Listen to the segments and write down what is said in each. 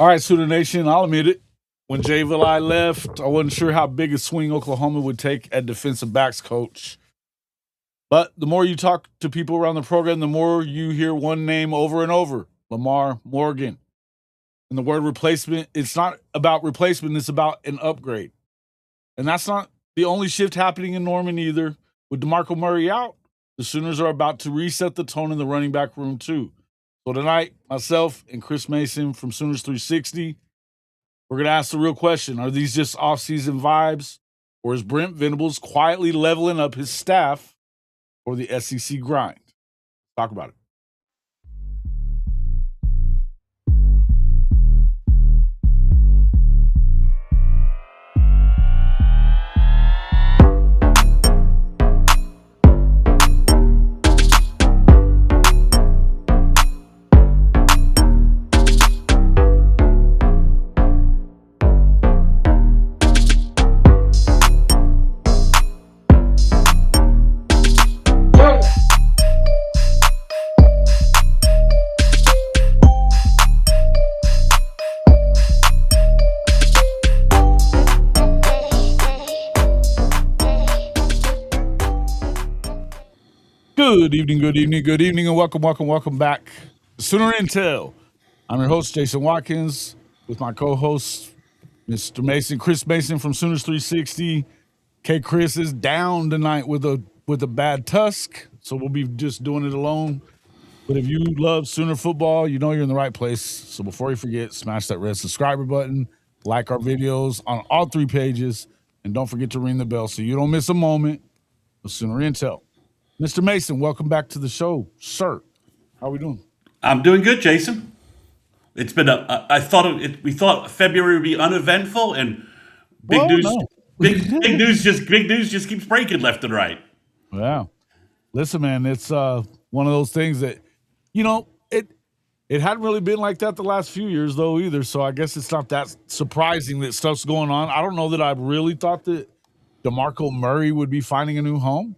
All right, Sooner Nation, I'll admit it. When Jay Valai left, I wasn't sure how big a swing Oklahoma would take at defensive backs coach. But the more you talk to people around the program, the more you hear one name over and over, Lamar Morgan. And the word replacement, it's not about replacement, it's about an upgrade. And that's not the only shift happening in Norman either. With DeMarco Murray out, the Sooners are about to reset the tone in the running back room too. So tonight, myself and Chris Mason from Sooners 360, we're going to ask the real question. Are these just off-season vibes? Or is Brent Venables quietly leveling up his staff for the SEC grind? Talk about it. Good evening, good evening, good evening, and welcome back to Sooner Intel. I'm your host, Jason Watkins, with my co-host, Mr. Mason, Chris Mason from Sooners 360. Kchris is down tonight with a bad tusk, so we'll be just doing it alone. But if you love Sooner football, you know you're in the right place. So before you forget, smash that red subscriber button, like our videos on all three pages, and don't forget to ring the bell so you don't miss a moment of Sooner Intel. Mr. Mason, welcome back to the show, sir. How are we doing? I'm doing good, Jason. It's been I thought we thought February would be uneventful, and big Well, news, no. big news just keeps breaking left and right. Yeah. Listen, man, it's one of those things that, it hadn't really been like that the last few years though either. So I guess it's not that surprising that stuff's going on. I don't know that I really thought that DeMarco Murray would be finding a new home.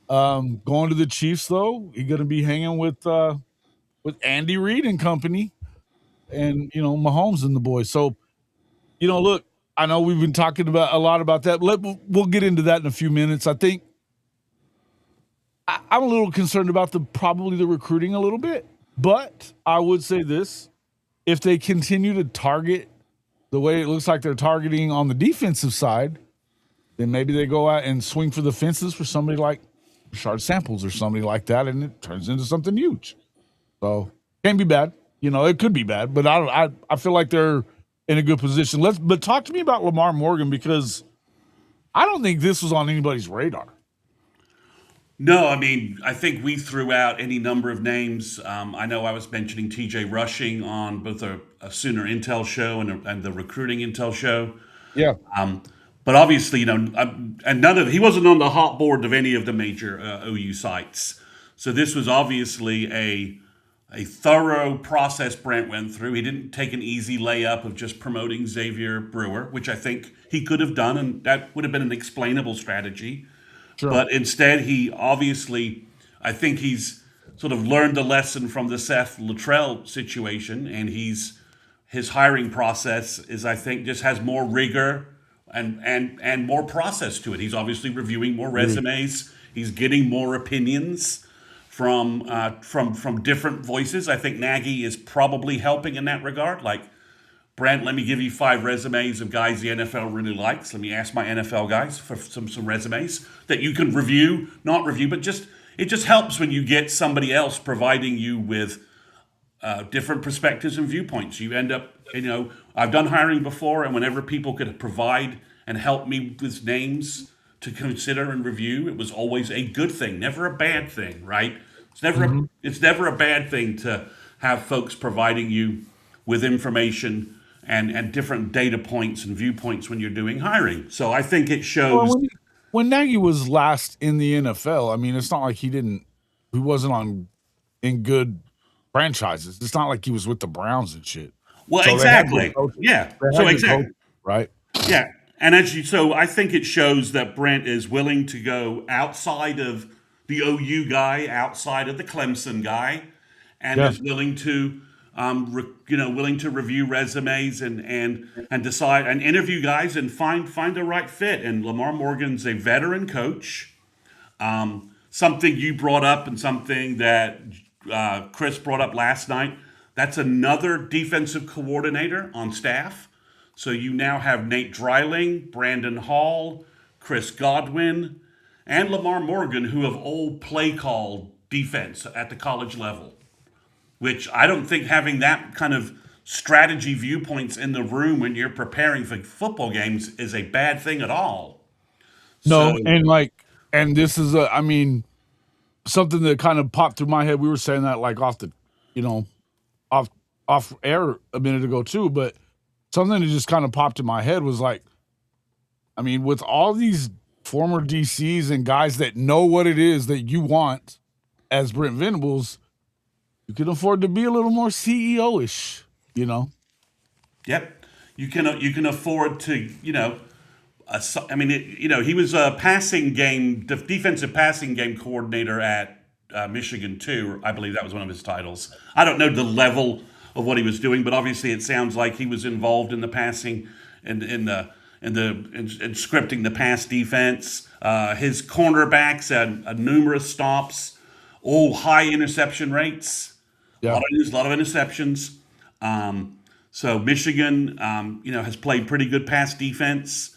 Going to the Chiefs though, he's going to be hanging with Andy Reid and company, and Mahomes and the boys. So look, I know we've been talking about a lot about that. We'll get into that in a few minutes. I think I'm a little concerned about probably the recruiting a little bit, but I would say this: if they continue to target the way it looks like they're targeting on the defensive side, then maybe they go out and swing for the fences for somebody like Rashard Samples or somebody like that, and it turns into something huge. So can't be bad. It could be bad, but I feel like they're in a good position. But talk to me about Lamar Morgan, because I don't think this was on anybody's radar. No, I mean, I think we threw out any number of names. I know I was mentioning TJ Rushing on both a Sooner Intel show and the recruiting Intel show. Yeah. But obviously, and he wasn't on the hot board of any of the major OU sites. So this was obviously a thorough process Brent went through. He didn't take an easy layup of just promoting Xavier Brewer, which I think he could have done, and that would have been an explainable strategy. Sure. But instead, he obviously, I think he's sort of learned a lesson from the Seth Luttrell situation, and his hiring process is, I think, just has more rigor and more process to it. He's obviously reviewing more resumes. He's getting more opinions from different voices. I think Nagy is probably helping in that regard. Like, Brent, let me give you 5 resumes of guys the NFL really likes. Let me ask my NFL guys for some resumes that you can review, not review, but it just helps when you get somebody else providing you with different perspectives and viewpoints. You end up, I've done hiring before, and whenever people could provide and help me with names to consider and review, it was always a good thing, never a bad thing, right? It's never a bad thing to have folks providing you with information and different data points and viewpoints when you're doing hiring. So I think it Well, shows. when Nagy was last in the NFL, I mean, it's not like he wasn't on in good franchises. It's not like he was with the Browns and shit. Well, So they had good exactly. coaches. Yeah. They So had good exactly. coaches, right? Yeah. And so I think it shows that Brent is willing to go outside of the OU guy, outside of the Clemson guy, and Yeah. is willing to willing to review resumes and decide and interview guys and find the right fit. And Lamar Morgan's a veteran coach. Something you brought up and something that Chris brought up last night. That's another defensive coordinator on staff. So you now have Nate Dreiling, Brandon Hall, Chris Godwin, and Lamar Morgan, who have all play called defense at the college level, which I don't think having that kind of strategy viewpoints in the room when you're preparing for football games is a bad thing at all. No, So, and this is something that kind of popped through my head. We were saying that like off the, off off air a minute ago too, but something that just kind of popped in my head was like, with all these former DCs and guys that know what it is that you want as Brent Venables, you can afford to be a little more CEO-ish, yep, you can afford to he was a defensive passing game coordinator at Michigan too. I believe that was one of his titles. I don't know the level of what he was doing, but obviously it sounds like he was involved in the passing and in scripting the pass defense. His cornerbacks had numerous stops, all high interception rates. Yeah. A lot of interceptions. So Michigan, has played pretty good pass defense.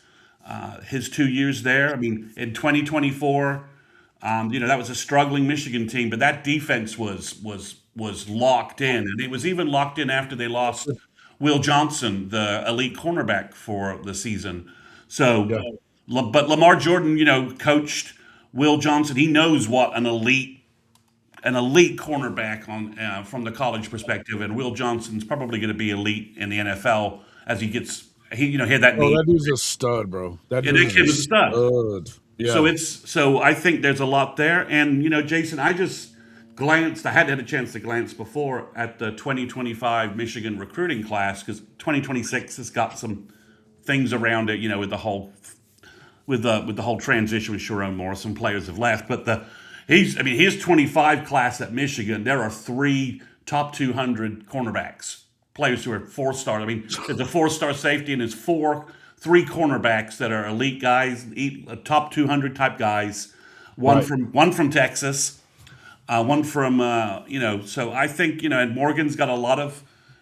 His 2 years there. In 2024, that was a struggling Michigan team, but that defense was locked in, and it was even locked in after they lost Will Johnson, the elite cornerback for the season. So, Yeah. But Lamar Jordan, coached Will Johnson. He knows what an elite cornerback on from the college perspective, and Will Johnson's probably going to be elite in the NFL as he gets. He had that knee. That dude's a stud, bro. That Yeah, dude's that kid a was a stud. stud. Yeah. So I think there's a lot there, and Jason, I just glanced. I hadn't had a chance to glance before at the 2025 Michigan recruiting class because 2026 has got some things around it. With the whole transition with Sharon Morris, some players have left, but his 25 class at Michigan, there are 3 top 200 cornerbacks, players who are 4-star. There's a 4-star safety and there's 3 cornerbacks that are elite guys, top 200 type guys. One from Texas, one from So I think and Morgan's got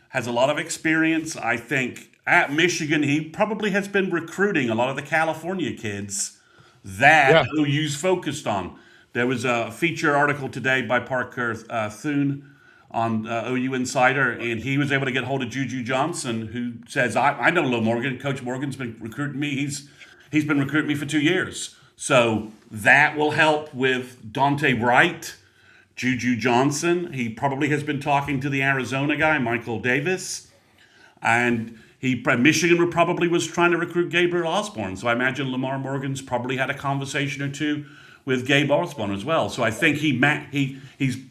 has a lot of experience. I think at Michigan he probably has been recruiting a lot of the California kids that OU's focused on. There was a feature article today by Parker Thune on OU Insider, and he was able to get hold of Juju Johnson, who says, I know Lil Morgan. Coach Morgan's been recruiting me. He's been recruiting me for 2 years. So that will help with Dante Wright, Juju Johnson. He probably has been talking to the Arizona guy, Michael Davis. And Michigan probably was trying to recruit Gabriel Osborne. So I imagine Lamar Morgan's probably had a conversation or two with Gabe Osborne as well. So I think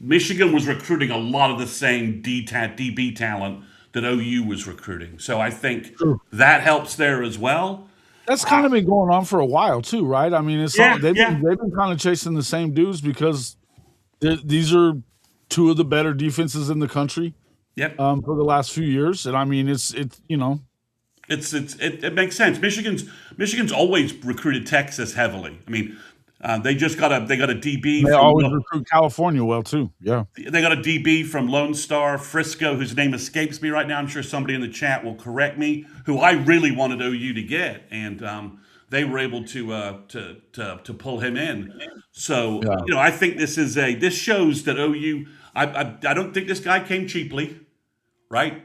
Michigan was recruiting a lot of the same DB talent that OU was recruiting. So I think that helps there as well. That's kind of been going on for a while too, right? They've been kind of chasing the same dudes because these are 2 of the better defenses in the country. Yep. For the last few years, and it makes sense. Michigan's always recruited Texas heavily. They just got a DB. They always recruit California well too. Yeah, they got a DB from Lone Star Frisco, whose name escapes me right now. I'm sure somebody in the chat will correct me. Who I really wanted OU to get, and they were able to pull him in. So I think this shows that OU. I don't think this guy came cheaply, right?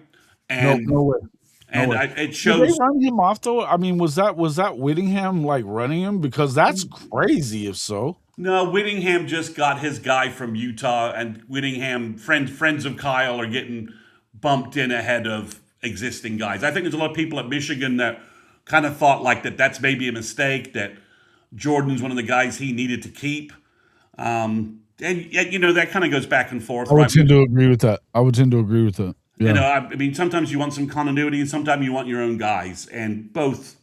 And no way. And it shows. Did they run him off though? Was that Whittingham like running him? Because that's crazy. If so, no. Whittingham just got his guy from Utah, and Whittingham friends of Kyle are getting bumped in ahead of existing guys. I think there's a lot of people at Michigan that kind of thought like that's maybe a mistake. That Jordan's one of the guys he needed to keep, and that kind of goes back and forth. I would tend to agree with that. Yeah. Sometimes you want some continuity, and sometimes you want your own guys, and both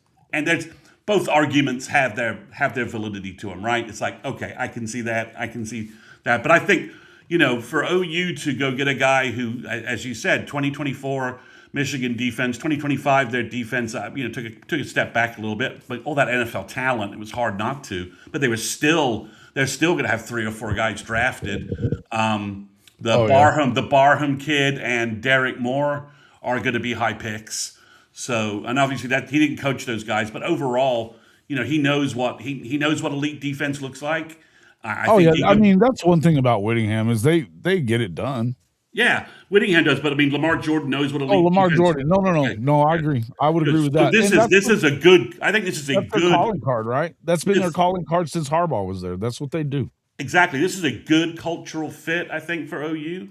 arguments have their validity to them, right? It's like, okay, I can see that, but I think, for OU to go get a guy who, as you said, 2024 Michigan defense, 2025 their defense, took a step back a little bit, but all that NFL talent, it was hard not to. But they're still going to have 3 or 4 guys drafted. The Oh yeah. Barham kid and Derek Moore are going to be high picks. So, and obviously that he didn't coach those guys, but overall, he knows what he knows what elite defense looks like. I Oh think yeah. he I can. mean, that's one thing about Whittingham is they get it done. Yeah, Whittingham does, but I mean, Lamar Jordan knows what Oh, elite Lamar defense. Jordan. No, no, no, Okay, no. I okay. agree. I would agree with So that. this And is this is a good. I think this is a that's their good. calling card, right? That's been their This, calling card since Harbaugh was there. That's what they do. exactly. This is a good cultural fit, I think, for OU.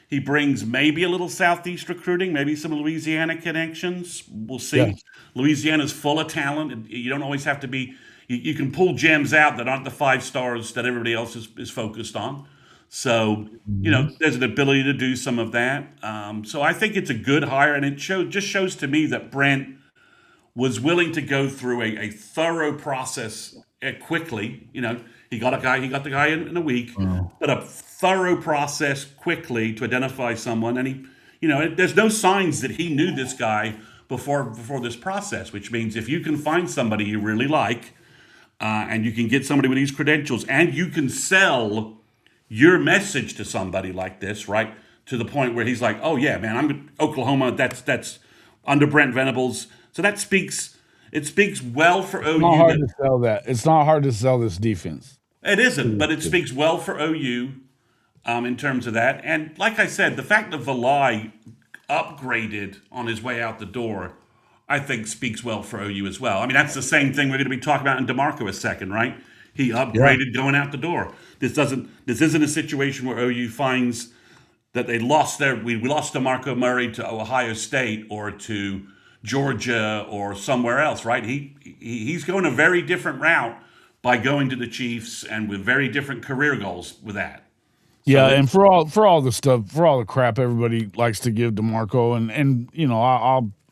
He brings maybe a little Southeast recruiting, maybe some Louisiana connections. We'll Yeah. see. Louisiana's full of talent. And you don't always have to be. You can pull gems out that aren't the 5 stars that everybody else is focused on. So Mhm. there's an ability to do some of that. So I think it's a good hire, and it just shows to me that Brent was willing to go through a thorough process quickly. He got the guy in a week, Oh. but a thorough process quickly to identify someone. And there's no signs that he knew this guy before this process, which means if you can find somebody you really like, and you can get somebody with these credentials, and you can sell your message to somebody like this, right? To the point where he's like, "Oh yeah, man, I'm Oklahoma. That's under Brent Venables." So it speaks well for It's not OU. hard to sell that. It's not hard to sell this defense. It isn't, but it speaks well for OU in terms of that. And like I said, the fact that Valai upgraded on his way out the door, I think speaks well for OU as well. I mean, that's the same thing we're going to be talking about in DeMarco a second, right? He Yeah. upgraded going out the door. This isn't a situation where OU finds that we lost DeMarco Murray to Ohio State or to Georgia or somewhere else, right? He's going a very different route by going to the Chiefs and with very different career goals with that. Yeah, So and for all the stuff, for all the crap everybody likes to give DeMarco, and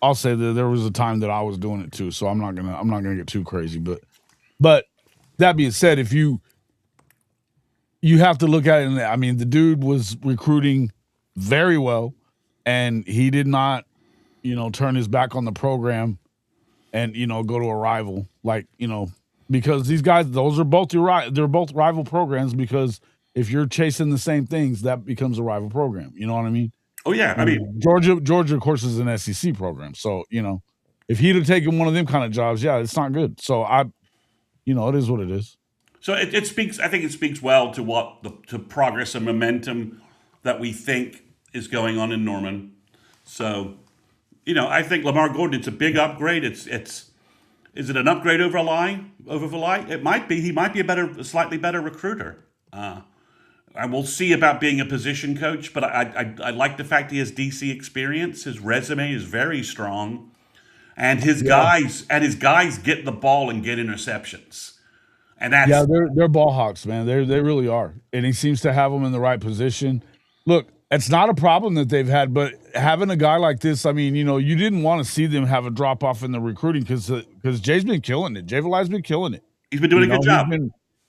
I'll say that there was a time that I was doing it too, so I'm not gonna get too crazy, but that being said, if you have to look at it, and I mean, the dude was recruiting very well, and he did not, turn his back on the program and go to a rival, like because these guys, those are both they're both rival programs, because if you're chasing the same things, that becomes a rival program. You know what I mean? oh yeah, I mean, And Georgia, of course, is an SEC program, so if he'd have taken one of them kind of jobs, yeah, it's not good. So it is what it is. so it speaks. I think it speaks well to to progress and momentum that we think is going on in Norman. So I think Lamar Gordon. It's a big upgrade. Is it an upgrade over Valai? It might be. He might be a slightly better recruiter. I will see about being a position coach, but I like the fact he has DC experience. His resume is very strong, and his Yeah. guys get the ball and get interceptions, and Yeah, that's they're ball hawks, man. They really are, and he seems to have them in the right position. Look, it's not a problem that they've had, but having a guy like this, I mean, you didn't want to see them have a drop off in the recruiting because Jay's been killing it. Jay Valai's been killing it. he's been doing a good job.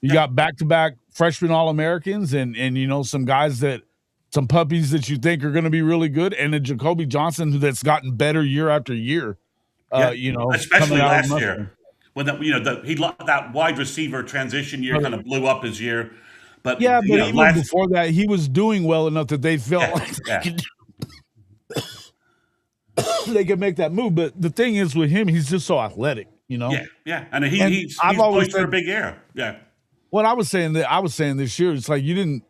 You Yeah, got back to back freshman All Americans, and some puppies that you think are going to be really good, and a Jacoby Johnson that's gotten better year after year. yeah, Coming especially out of last Mustang. year when that wide receiver transition year kind of blew up his year, but Yeah, but even last before that, he was doing well enough that they felt yeah like yeah they could make that move. But the thing is with him, he's just so athletic. yeah, and And he's I've always poised for a said big year. Yeah. what I was saying this year, it's like you didn't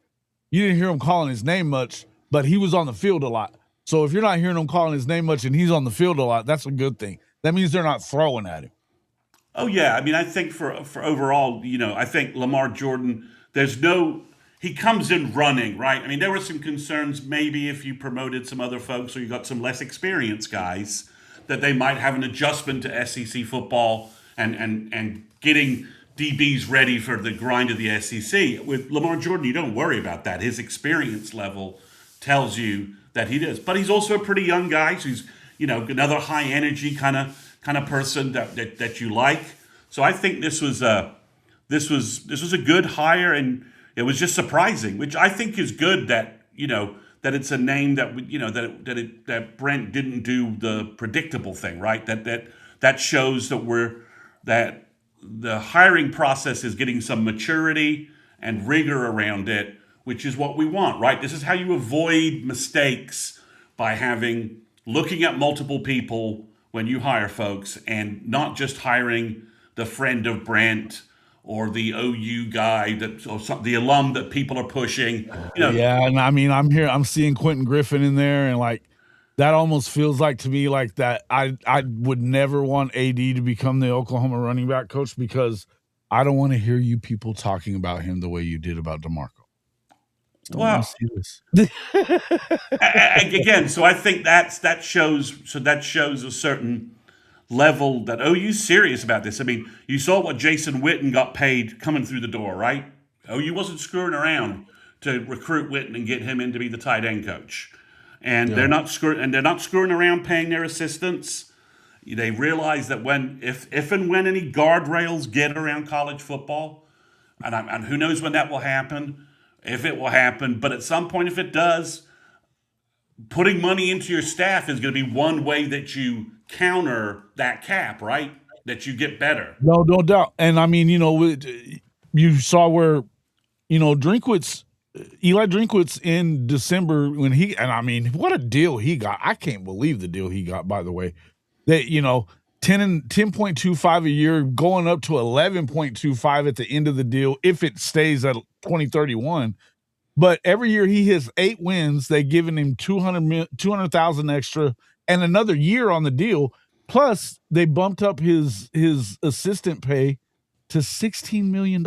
hear him calling his name much, but he was on the field a lot. So if you're not hearing him calling his name much and he's on the field a lot, that's a good thing. That means they're not throwing at him. Oh yeah, I mean, I think for overall, I think Lamar Jordan. He comes in running, right? I mean, there were some concerns maybe if you promoted some other folks or you got some less experienced guys that they might have an adjustment to SEC football and getting DBs ready for the grind of the SEC. With Lamar Jordan, you don't worry about that. His experience level tells you that he is, but he's also a pretty young guy. So he's another high energy kind of person that you like. So I think this was a good hire, and it was just surprising, which I think is good that that it's a name that that Brent didn't do the predictable thing, right? That shows that the hiring process is getting some maturity and rigor around it, which is what we want, right? This is how you avoid mistakes by looking at multiple people when you hire folks and not just hiring the friend of Brent or the OU guy the alum that people are pushing. Yeah, and I mean, I'm seeing Quentin Griffin in there, and like that almost feels like to me like that. I would never want AD to become the Oklahoma running back coach because I don't want to hear you people talking about him the way you did about DeMarco. Don't want to Well, see this. again, so I think that shows a certain level that OU's serious about this. I mean, you saw what Jason Witten got paid coming through the door, right? OU wasn't screwing around to recruit Witten and get him in to be the tight end coach, and Yeah. they're not screwing around paying their assistants. They realize that if and when any guardrails get around college football, and who knows when that will happen, if it will happen, but at some point, if it does, putting money into your staff is going to be one way that you counter that cap, right? That you get better. No doubt. And I mean, you saw where, Eli Drinkwitz in December when and I mean, what a deal he got. I can't believe the deal he got, by the way. That, 10.25 a year going up to 11.25 at the end of the deal if it stays at 2031. But every year he has 8 wins. They've given him 200,000 extra and another year on the deal. Plus, they bumped up his assistant pay to $16 million.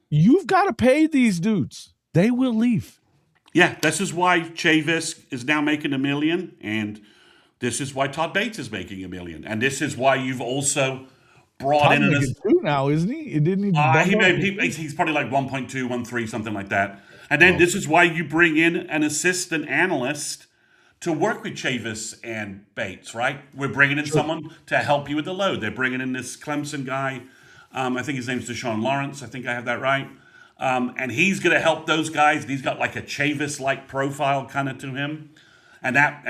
You've got to pay these dudes. They will leave. Yeah, this is why Chavis is now making $1 million, and this is why Todd Bates is making $1 million, and this is why you've also brought Todd in making 2 now, isn't he? It didn't even. He's probably like 1.2, 1.3, something like that. And then this is why you bring in an assistant analyst to work with Chavis and Bates, right? We're bringing in someone to help you with the load. They're bringing in this Clemson guy. I think his name's Deshaun Lawrence. I think I have that right. And he's going to help those guys. And he's got like a Chavis-like profile kind of to him. And that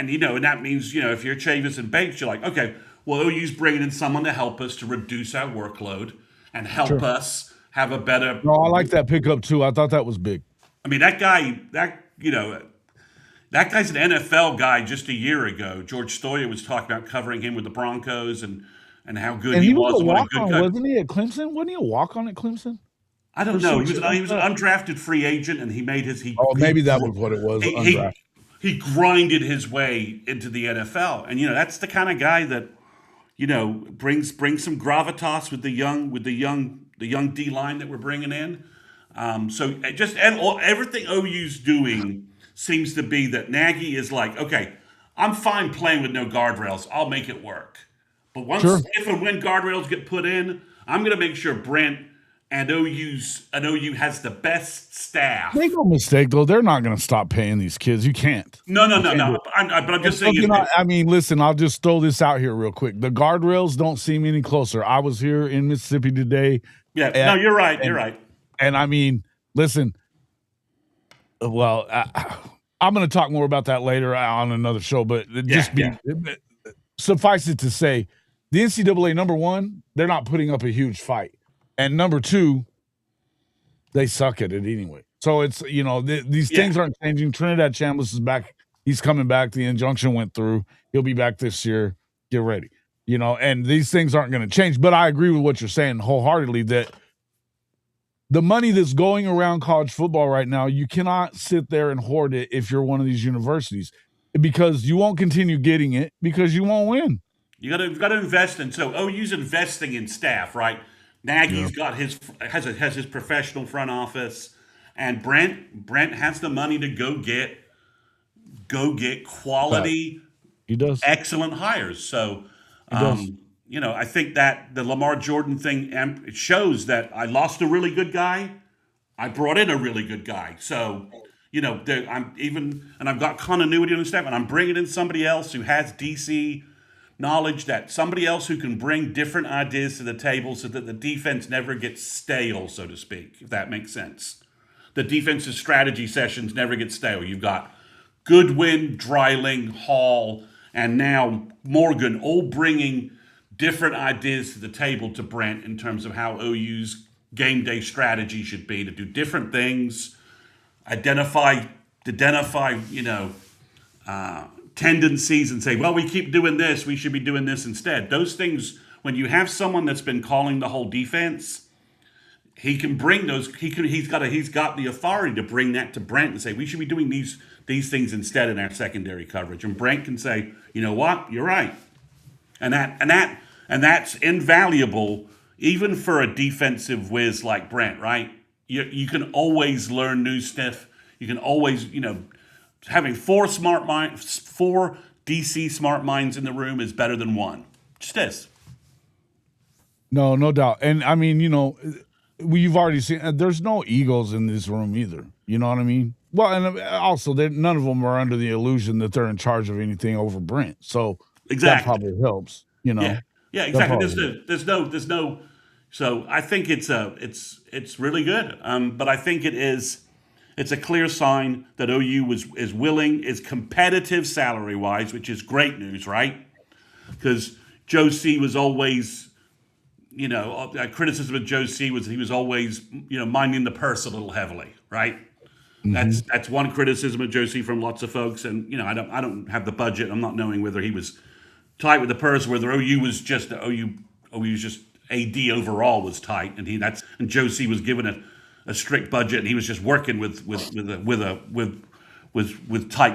means, if you're Chavis and Bates, you're like, okay, well, OU's bringing in someone to help us to reduce our workload and help us have a better. No, I like that pickup too. I thought that was big. I mean, that guy's an NFL guy just a year ago. George Stoya was talking about covering him with the Broncos and how good he was. A walk-on, wasn't he, at Clemson? Wasn't he a walk-on at Clemson? I don't know. He was an undrafted free agent, and he made his. Maybe that was what it was. He grinded his way into the NFL, and that's the kind of guy that brings some gravitas with the young D line that we're bringing in. So everything OU's doing seems to be that Nagy is like, okay, I'm fine playing with no guardrails. I'll make it work. But if and when guardrails get put in, I'm going to make sure Brent and OU has the best staff. Make no mistake, though, they're not going to stop paying these kids. You can't. No. But I'm just saying. Listen, I'll just throw this out here real quick. The guardrails don't seem any closer. I was here in Mississippi today. Yeah, you're right. You're right. And I mean, listen, well, I'm going to talk more about that later on another show, but suffice it to say, the NCAA, number one, they're not putting up a huge fight. And number two, they suck at it anyway. So it's, these things aren't changing. Trinidad Chambliss is back. He's coming back. The injunction went through. He'll be back this year. Get ready. And these things aren't going to change. But I agree with what you're saying wholeheartedly that the money that's going around college football right now, you cannot sit there and hoard it if you're one of these universities because you won't continue getting it because you won't win. You got to invest in. So OU's investing in staff, right? Nagy's got has his professional front office, and Brent has the money to go get quality, he does excellent hires. So, I think that the Lamar Jordan thing it shows that I lost a really good guy, I brought in a really good guy. So, I've got continuity on the staff, and I'm bringing in somebody else who has DC knowledge that somebody else who can bring different ideas to the table so that the defense never gets stale, so to speak, if that makes sense. The defensive strategy sessions never get stale. You've got Goodwin, Dreiling, Hall, and now Morgan all bringing different ideas to the table to Brent in terms of how OU's game day strategy should be to do different things, identify tendencies and say, well, we keep doing this, we should be doing this instead. Those things, when you have someone that's been calling the whole defense, he can bring those. He's got the authority to bring that to Brent and say we should be doing these things instead in our secondary coverage. And Brent can say, you know what, you're right, and that's invaluable even for a defensive whiz like Brent, right? You can always learn new stuff. You can always, having four DC smart minds in the room is better than one. Just is. No doubt. And I mean, you've already seen there's no egos in this room either. You know what I mean? Well, and also none of them are under the illusion that they're in charge of anything over Brent. So exactly. That probably helps. Yeah, exactly. There's no. So I think it's really good. But I think it's a clear sign that OU is willing, is competitive salary wise, which is great news, right? Because Joe C was always, criticism of Joe C was he was always, minding the purse a little heavily, right? Mm-hmm. That's one criticism of Joe C from lots of folks, and I don't have the budget. I'm not knowing whether he was tight with the purse, whether OU was just AD overall was tight, and Joe C was given a strict budget, and he was just working with tight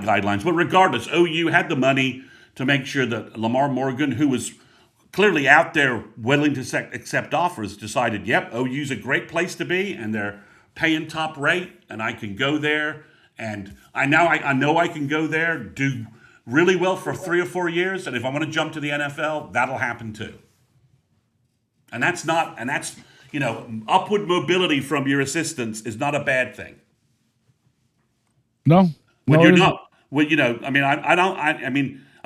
guidelines. But regardless, OU had the money to make sure that Lamar Morgan, who was clearly out there willing to accept offers, decided, yep, OU's a great place to be, and they're paying top rate, and I can go there, and I know I can go there, do really well for 3 or 4 years, and if I want to jump to the NFL, that'll happen too. And that's upward mobility from your assistants is not a bad thing. No. When you're not, I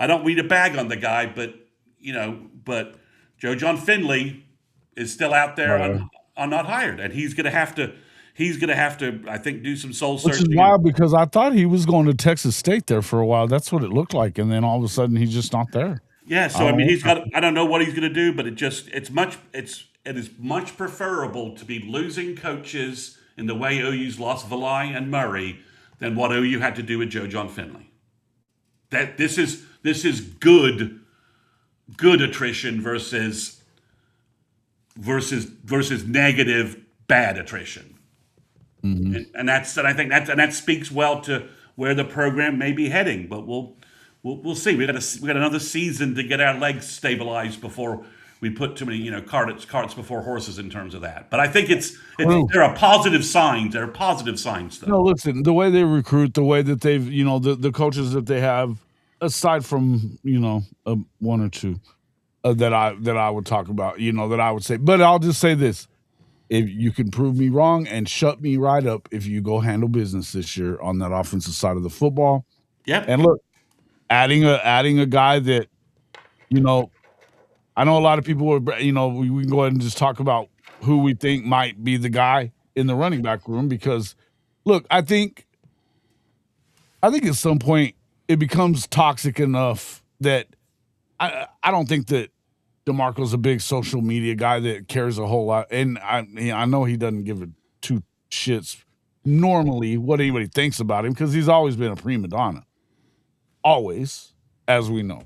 don't mean to bag on the guy, but Joe John Finley is still out there on not hired, and he's going to have to, I think, do some soul searching. Which is wild because I thought he was going to Texas State there for a while. That's what it looked like, and then all of a sudden he's just not there. Yeah, so he's got. I don't know what he's going to do, but it is much preferable to be losing coaches in the way OU's lost Valai and Murray than what OU had to do with Joe John Finley. That this is good attrition versus negative bad attrition, mm-hmm. and I think that speaks well to where the program may be heading. But we'll see. We got another season to get our legs stabilized before we put too many carts before horses in terms of that. But I think there are positive signs. There are positive signs, though. No, listen, the way they recruit, the way that they've the coaches that they have, aside from one or two that I would talk about, that I would say. But I'll just say this: if you can prove me wrong and shut me right up, if you go handle business this year on that offensive side of the football, yeah. And look, adding a guy that, I know a lot of people are, we can go ahead and just talk about who we think might be the guy in the running back room because, look, I think at some point it becomes toxic enough that I don't think that DeMarco's a big social media guy that cares a whole lot. And I know he doesn't give a two shits normally what anybody thinks about him because he's always been a prima donna. Always, as we know.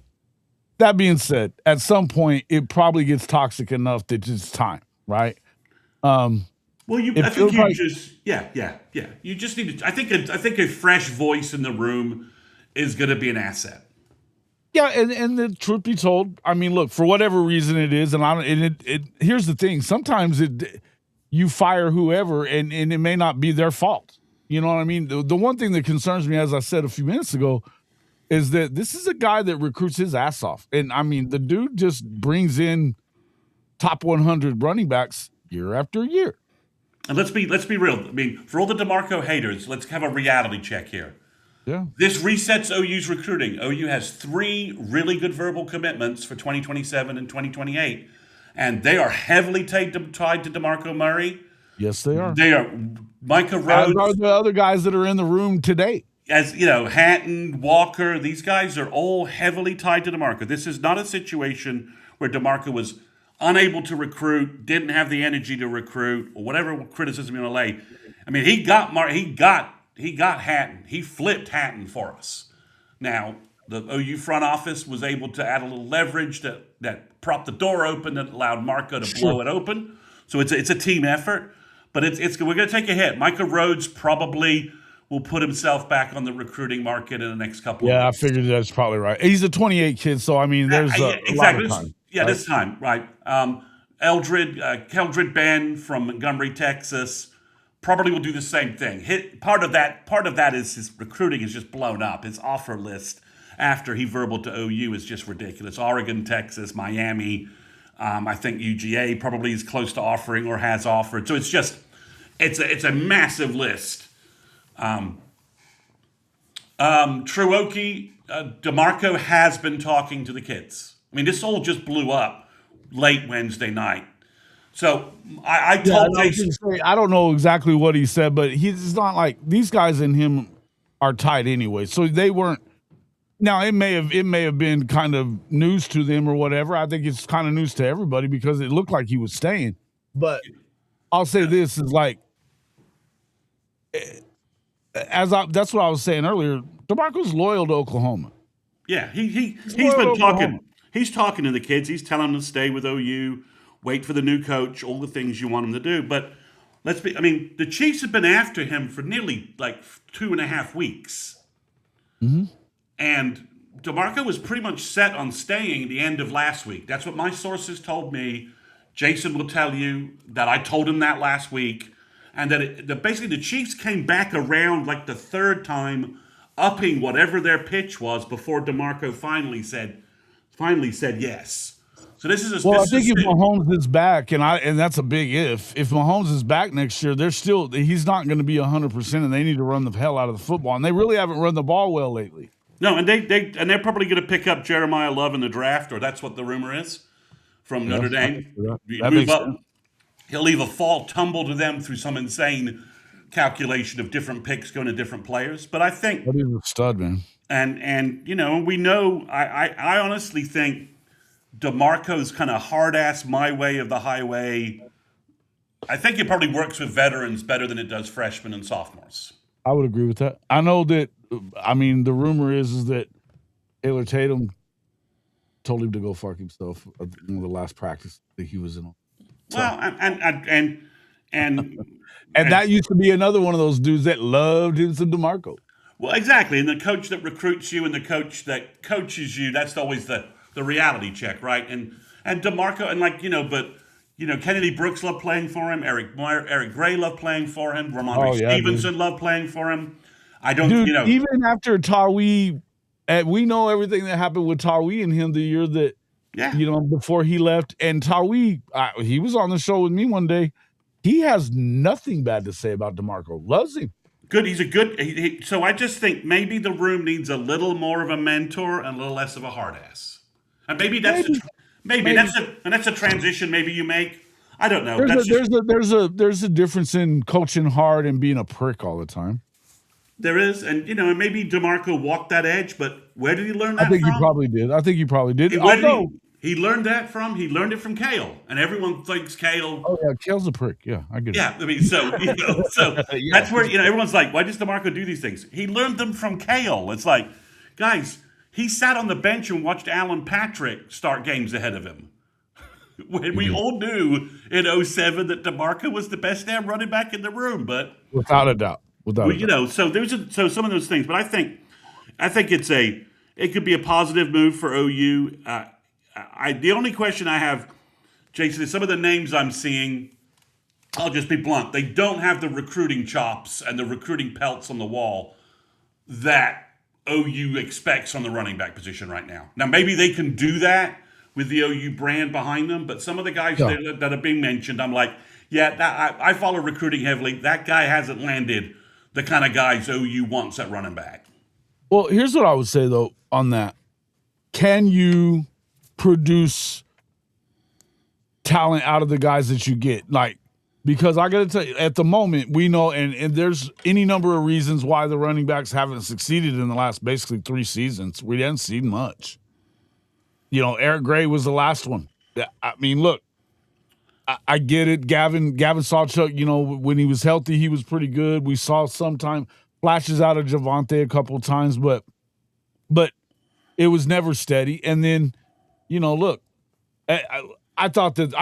That being said, at some point, it probably gets toxic enough that it's time, right? You just need to. I think a fresh voice in the room is going to be an asset. Yeah, and the truth be told, I mean, look, for whatever reason it is, here's the thing: sometimes you fire whoever, and it may not be their fault. You know what I mean? The one thing that concerns me, as I said a few minutes ago, is that this is a guy that recruits his ass off. And, I mean, the dude just brings in top 100 running backs year after year. And let's be real. I mean, for all the DeMarco haters, let's have a reality check here. Yeah. This resets OU's recruiting. OU has 3 really good verbal commitments for 2027 and 2028, and they are heavily tied to DeMarco Murray. Yes, they are. They are Micah As are Rhodes, the other guys that are in the room today. as you know, Hatton, Walker. These guys are all heavily tied to DeMarco. This is not a situation where DeMarco was unable to recruit, didn't have the energy to recruit, or whatever criticism you want to lay. I mean, he got Hatton. He flipped Hatton for us. Now, the OU front office was able to add a little leverage that propped the door open, that allowed Marco to blow it open. So it's a team effort, but we're going to take a hit. Micah Rhodes probably will put himself back on the recruiting market in the next couple of Yeah, I weeks. figured that's probably right. He's a 28 kid, so I mean, there's a lot of time. This time, right? Keldred Ben from Montgomery, Texas, probably will do the same thing. Part of that is his recruiting is just blown up. His offer list after he verbal to OU is just ridiculous. Oregon, Texas, Miami. I think UGA probably is close to offering or has offered. So it's a massive list. Truoki, DeMarco has been talking to the kids. I mean, this all just blew up late Wednesday night. So I told Jason. I don't know exactly what he said, but he's not like these guys and him are tight anyway. So they weren't. Now it may have been kind of news to them or whatever. I think it's kind of news to everybody because it looked like he was staying. But I'll say this is like, that's what I was saying earlier. DeMarco's loyal to Oklahoma. Yeah, he's been talking. He's talking to the kids. He's telling them to stay with OU, wait for the new coach, all the things you want him to do. But the Chiefs have been after him for nearly like 2.5 weeks. Mm-hmm. And DeMarco was pretty much set on staying at the end of last week. That's what my sources told me. Jason will tell you that I told him that last week. And that basically the Chiefs came back around like the third time, upping whatever their pitch was before DeMarco finally said yes. So this is I think if Mahomes is back, and that's a big if. If Mahomes is back next year, he's not going to be 100%, and they need to run the hell out of the football. And they really haven't run the ball well lately. No, and they're probably going to pick up Jeremiah Love in the draft, or that's what the rumor is from Notre Dame. That makes sense. He'll either tumble to them through some insane calculation of different picks going to different players. But I think he's a stud, man. And we know. I honestly think DeMarco's kind of hard ass my way of the highway. I think it probably works with veterans better than it does freshmen and sophomores. I would agree with that. I know that. I mean, the rumor is that Taylor Tatum told him to go fuck himself at one of the last practice that he was in. So. Well, and that used to be another one of those dudes that loved him some DeMarco. Well, exactly. And the coach that recruits you and the coach that coaches you, that's always the reality check, right? And DeMarco, and Kennedy Brooks loved playing for him. Eric Gray loved playing for him. Ramondre Stevenson loved playing for him. Even after Tawi, we know everything that happened with Tawi and him the year that, before he left. And Tawi, he was on the show with me one day. He has nothing bad to say about DeMarco. Loves him. Good. He's a good. So I just think maybe the room needs a little more of a mentor and a little less of a hard ass. And maybe that's a transition maybe you make. I don't know. There's a difference in coaching hard and being a prick all the time. There is, and maybe DeMarco walked that edge, but where did he learn that from? I think he probably did. He learned that from? He learned it from Kale, and everyone thinks Kale. Oh yeah, Kale's a prick. Yeah, I get it. Yeah, I mean, so that's where everyone's like, why does DeMarco do these things? He learned them from Kale. It's like, guys, he sat on the bench and watched Alan Patrick start games ahead of him. When we all knew in 2007 that DeMarco was the best damn running back in the room, but without a doubt. So there's some of those things, but I think it could be a positive move for OU. The only question I have, Jason, is some of the names I'm seeing. I'll just be blunt. They don't have the recruiting chops and the recruiting pelts on the wall that OU expects on the running back position right now. Now, maybe they can do that with the OU brand behind them, but some of the guys that are being mentioned, I'm like, I follow recruiting heavily. That guy hasn't landed the kind of guys OU wants at running back. Well, here's what I would say though on that. Can you produce talent out of the guys that you get? Like, because I got to tell you, at the moment, we know, and there's any number of reasons why the running backs haven't succeeded in the last basically 3 seasons. We didn't see much. Eric Gray was the last one. I mean, look, I get it. Gavin Sawchuk, when he was healthy, he was pretty good. We saw sometime flashes out of Javonte a couple of times, but it was never steady. And then, look, I thought that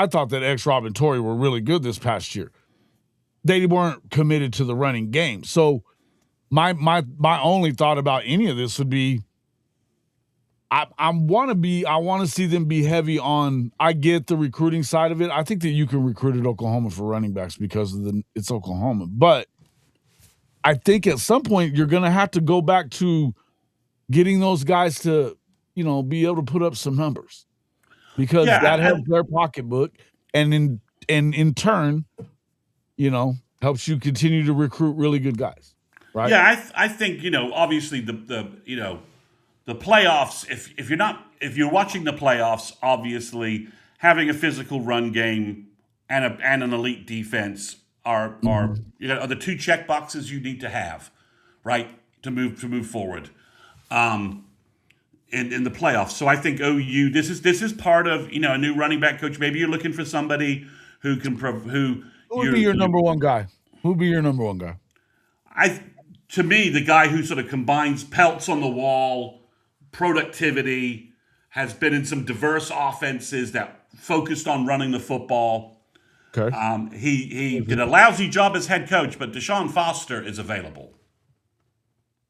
X Rob and Torrey were really good this past year. They weren't committed to the running game. So my only thought about any of this would be I want to see them be heavy on. I get the recruiting side of it. I think that you can recruit at Oklahoma for running backs because it's Oklahoma. But I think at some point you're going to have to go back to getting those guys to, be able to put up some numbers because that helps their pocketbook, and in turn, helps you continue to recruit really good guys. Right? Yeah, I think obviously the playoffs. If you're watching the playoffs, obviously having a physical run game and an elite defense are the two check boxes you need to have, right, to move forward. In the playoffs. So I think OU, this is part of a new running back coach. Maybe you're looking for somebody who can who would be your number one guy. Who would be your number one guy? To me, the guy who sort of combines pelts on the wall, productivity, has been in some diverse offenses that focused on running the football. Okay. He did a lousy job as head coach, but Deshaun Foster is available.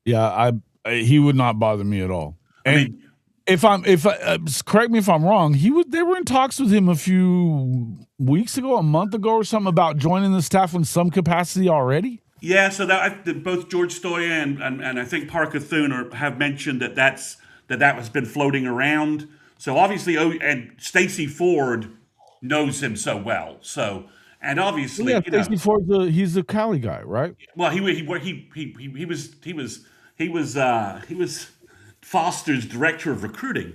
Yeah, he would not bother me at all. And correct me if I'm wrong, they were in talks with him a few weeks ago, a month ago or something about joining the staff in some capacity already. Yeah, so that both George Stoya and I think Parker Thune have mentioned that has been floating around. So obviously, and Stacey Ford knows him so well. So and obviously, Stacey Ford, he's a Cali guy, right? Well, he was Foster's director of recruiting,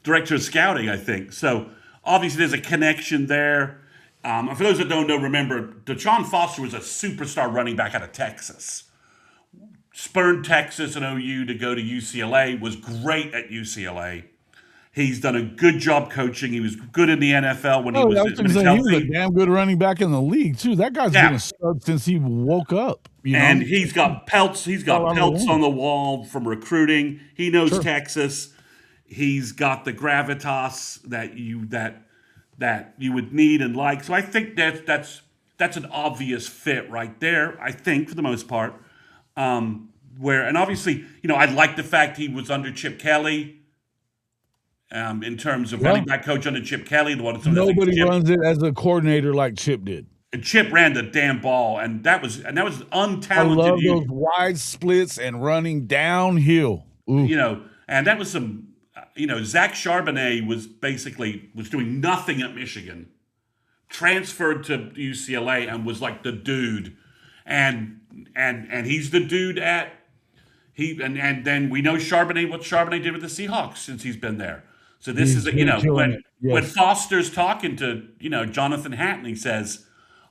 director of scouting, I think. So obviously there's a connection there. For those that don't know, remember, Deshaun Foster was a superstar running back out of Texas. Spurned Texas and OU to go to UCLA, was great at UCLA. He's done a good job coaching. He was good in the NFL when he was healthy. He was a damn good running back in the league, too. That guy's been a stud since he woke up. And he's got pelts. He's got pelts on the wall from recruiting. He knows Texas. He's got the gravitas that you would need and like. So I think that's an obvious fit right there. I think for the most part, and obviously I like the fact he was under Chip Kelly. In terms of running back coach under Chip Kelly, nobody runs it as a coordinator like Chip did. And Chip ran the damn ball, and that was untalented. I love those wide splits and running downhill. Ooh. And that was some. Zach Charbonnet was doing nothing at Michigan, transferred to UCLA, and was like the dude, and he's the dude and then we know Charbonnet, what Charbonnet did with the Seahawks since he's been there. So this is when Foster's talking to Jonathan Hatton, he says,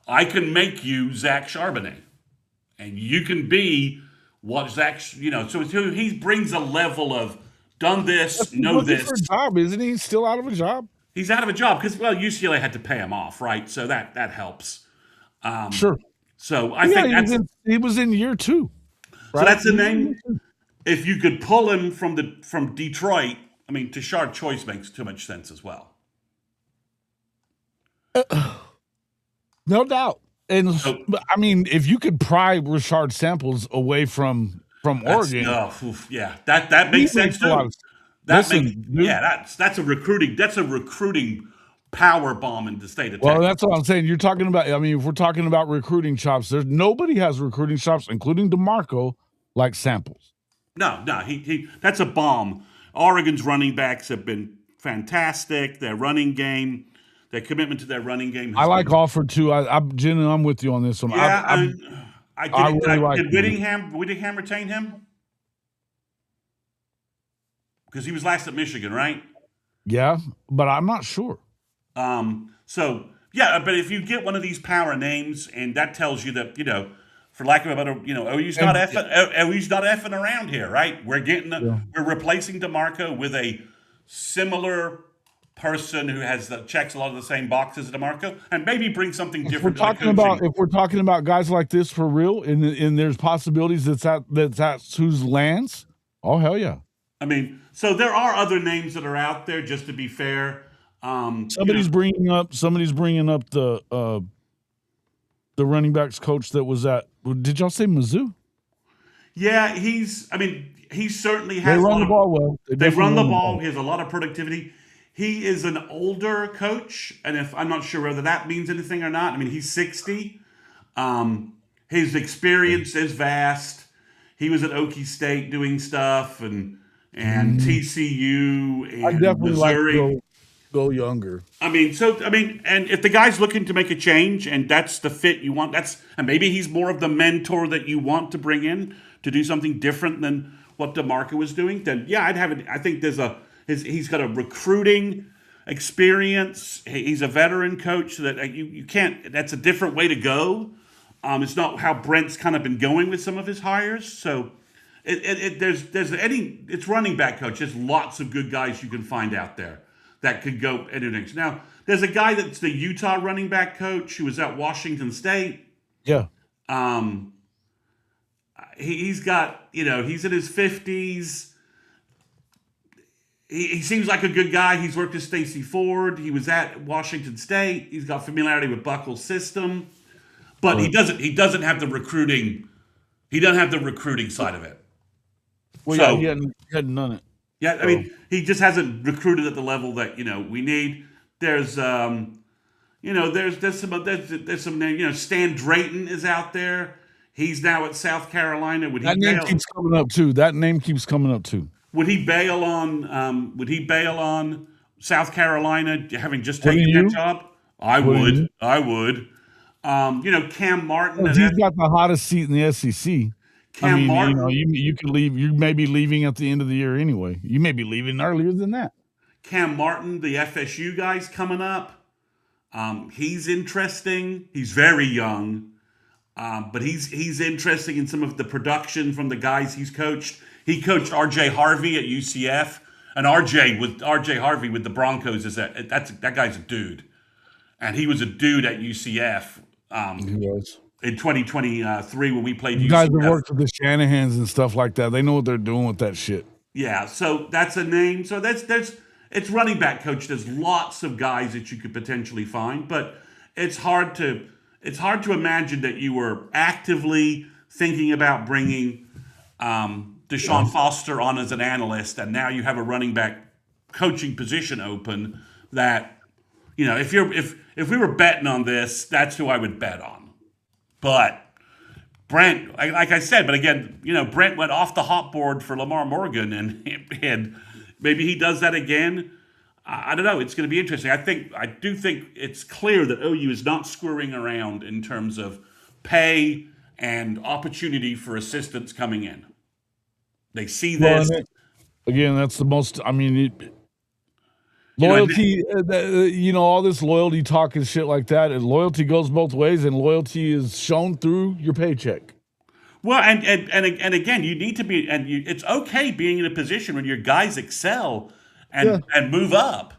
"I can make you Zach Charbonnet, and you can be what Zach." So he brings a level of done this, know this. For a job, isn't he? Still out of a job? He's out of a job because UCLA had to pay him off, right? So that helps. Sure. So I think he was in year 2. Right? So that's the name. If you could pull him from Detroit. I mean, Tashard Choice makes too much sense as well. No doubt. And I mean, if you could pry Rashard Samples away from Oregon, that makes sense too. That's a recruiting power bomb in the state of Texas. Well, that's what I'm saying. You're talking about. I mean, if we're talking about recruiting chops, nobody has recruiting chops, including DeMarco, like Samples. No, he that's a bomb. Oregon's running backs have been fantastic. Their running game, their commitment to their running game. I like Alford too. I'm with you on this one. Yeah, did Whittingham retain him? because he was last at Michigan, right? Yeah, but I'm not sure. So yeah, but if you get one of these power names, and that tells you that for lack of a better, OU's not And effing, OU's not effing around here, right? yeah. We're replacing DeMarco with a similar person who checks a lot of the same boxes as DeMarco, and maybe bring something different to the coaching. If we're talking about guys like this for real, and there's possibilities that's whose lands. Oh hell yeah! I mean, so there are other names that are out there. Just to be fair, Somebody's bringing up the running backs coach that was at. Did y'all say Mizzou? yeah, he certainly They has a run lot the of. ball well. They They definitely run the run ball. He has a lot of productivity. He is an older coach, and if I'm not sure whether that means anything or not. I mean, he's 60. His experience is vast. He was at Okie State doing stuff, and TCU I and definitely like Missouri. to go younger. And if the guy's looking to make a change, and that's the fit you want, and maybe he's more of the mentor that you want to bring in to do something different than what DeMarco was doing. Then yeah, I'd have it. I think he's got a recruiting experience. He's a veteran coach, so that you can't. That's a different way to go. It's not how Brent's kind of been going with some of his hires. So it's running back coach. There's lots of good guys you can find out there that could go anything. Now, there's a guy that's the Utah running back coach who was at Washington State. Yeah. He's got, he's in his 50s. He seems like a good guy. He's worked with Stacey Ford. He was at Washington State. He's got familiarity with Buckle's system. But he doesn't have the recruiting. He doesn't have the recruiting side of it. Well, so, yeah, he hadn't done it. Yeah, I mean, he just hasn't recruited at the level that we need. There's some Stan Drayton is out there. He's now at South Carolina. That name keeps coming up too. Would he bail on? Would he bail on South Carolina having just taken that job? I would. Cam Martin. He's got the hottest seat in the SEC. Martin, you could leave. You may be leaving at the end of the year anyway. You may be leaving earlier than that. Cam Martin, the FSU guy's coming up. He's interesting. He's very young, but he's interesting in some of the production from the guys he's coached. He coached R.J. Harvey at UCF, and R.J. Harvey with the Broncos that guy's a dude, and he was a dude at UCF. He was. In 2023 when we played UCF. Guys that worked with the Shanahans and stuff like that. They know what they're doing with that shit. Yeah, so that's a name. So it's running back coach. There's lots of guys that you could potentially find, but it's hard to imagine that you were actively thinking about bringing Deshaun Foster on as an analyst, and now you have a running back coaching position open. That if we were betting on this, that's who I would bet on. But Brent, like I said, but again, Brent went off the hot board for Lamar Morgan, and maybe he does that again. I don't know. It's going to be interesting. I do think it's clear that OU is not screwing around in terms of pay and opportunity for assistants coming in. They see this. Again, that's the most. Loyalty, all this loyalty talk and shit like that, and loyalty goes both ways, and loyalty is shown through your paycheck. Well, and again, you need to be, it's okay being in a position when your guys excel and move up,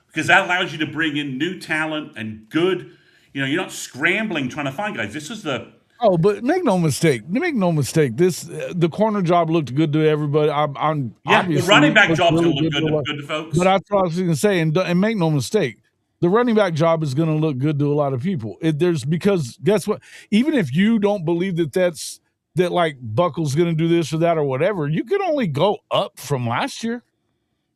because that allows you to bring in new talent and good. You're not scrambling trying to find guys. This is the. Oh, but make no mistake. The corner job looked good to everybody. The running back job's going to look good to folks. But that's what I was going to say, and make no mistake, the running back job is going to look good to a lot of people. Because guess what? Even if you don't believe that like Buckle's going to do this or that or whatever, you can only go up from last year.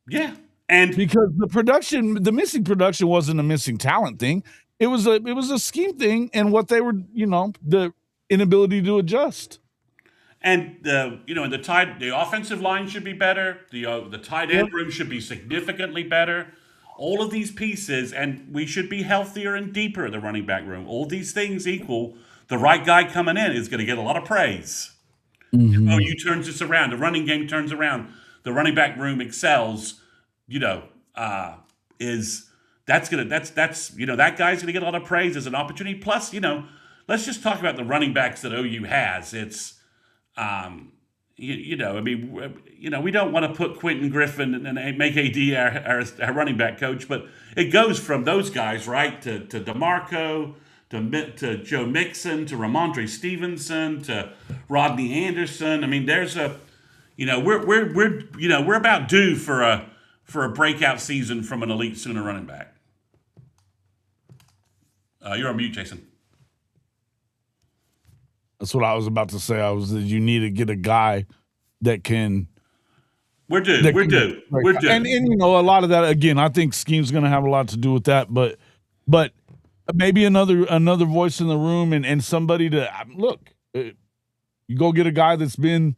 Yeah, and because the missing production wasn't a missing talent thing. It was a scheme thing, and what they were, the inability to adjust. And the offensive line should be better. The tight end room should be significantly better. All of these pieces, and we should be healthier and deeper in the running back room. All these things equal, the right guy coming in is going to get a lot of praise. Mm-hmm. OU turns this around. The running game turns around. the running back room excels, is that guy's gonna get a lot of praise as an opportunity. Plus, let's just talk about the running backs that OU has. It's I mean, we don't want to put Quentin Griffin and make AD our running back coach, but it goes from those guys, right, to DeMarco, to Joe Mixon, to Ramondre Stevenson, to Rodney Anderson. I mean, we're about due for a breakout season from an elite Sooner running back. You're on mute, Jason. That's what I was about to say. You need to get a guy that can. We're due. We're due. And a lot of that, again, I think scheme's going to have a lot to do with that. But maybe another voice in the room and somebody to look. You go get a guy that's been,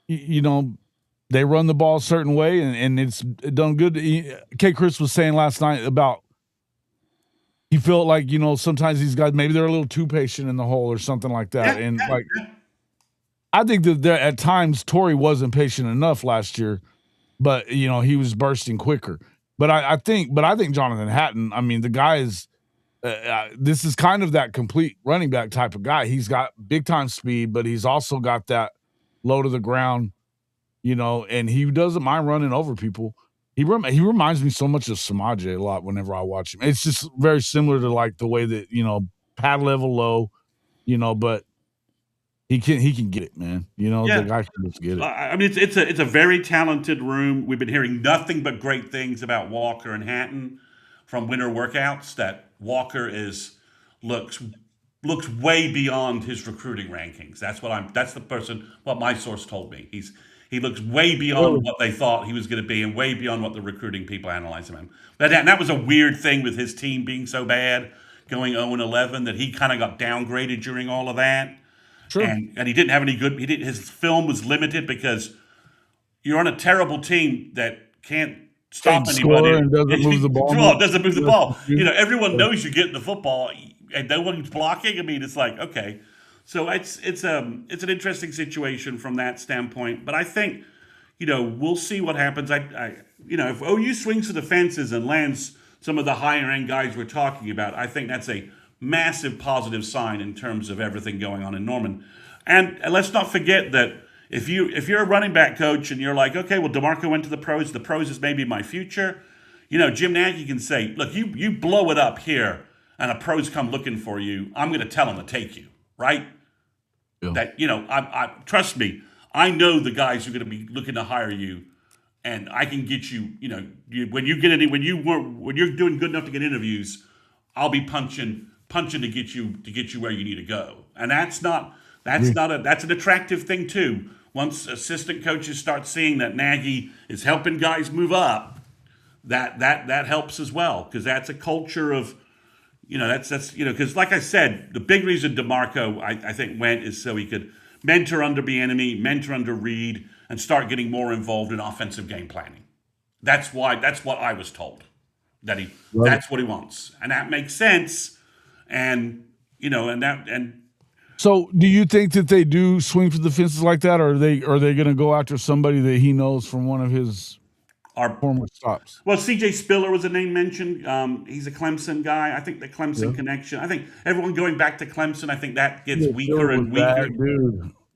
they run the ball a certain way and it's done good. Kchris was saying last night about. He felt like, sometimes these guys, maybe they're a little too patient in the hole or something like that. Yeah, and I think that at times Torrey wasn't patient enough last year, but he was bursting quicker. But I think Jonathan Hatton, I mean, the guy is, this is kind of that complete running back type of guy. He's got big time speed, but he's also got that low to the ground, and he doesn't mind running over people. He reminds me so much of Samaje a lot whenever I watch him. It's just very similar to like the way that, pad level low, but he can get it, man. The guy can just get it. I mean, it's a very talented room. We've been hearing nothing but great things about Walker and Hatton from winter workouts. That Walker looks way beyond his recruiting rankings. That's what my source told me. He looks way beyond what they thought he was going to be and way beyond what the recruiting people analyze him in. That was a weird thing with his team being so bad, going 0-11, that he kind of got downgraded during all of that. Sure. And he didn't have any good – his film was limited because you're on a terrible team that can't stop anybody. And doesn't move the ball. Doesn't move the ball. Everyone knows you're getting the football and no one's blocking. I mean, it's like, okay. So it's an interesting situation from that standpoint, but I think we'll see what happens. If OU swings for the fences and lands some of the higher end guys we're talking about, I think that's a massive positive sign in terms of everything going on in Norman. And let's not forget that if you're a running back coach and you're like, okay, well, DeMarco went to the pros is maybe my future. Jim Nagy can say, look, you blow it up here, and a pro's come looking for you. I'm going to tell him to take you, right? Yeah. That I trust me. I know the guys who are going to be looking to hire you, and I can get you. When you're doing good enough to get interviews, I'll be punching to get you where you need to go. And that's an attractive thing too. Once assistant coaches start seeing that Nagy is helping guys move up, that helps as well, because that's a culture of. Because like I said, the big reason DeMarco, I think, went is so he could mentor under Bieniemy, mentor under Reed, and start getting more involved in offensive game planning. That's what I was told. That's what he wants. And that makes sense. And so do you think that they do swing for the fences like that, or are they going to go after somebody that he knows from one of his former stops? Well, C.J. Spiller was a name mentioned. He's a Clemson guy. I think the Clemson connection. I think everyone going back to Clemson, I think that gets weaker and weaker.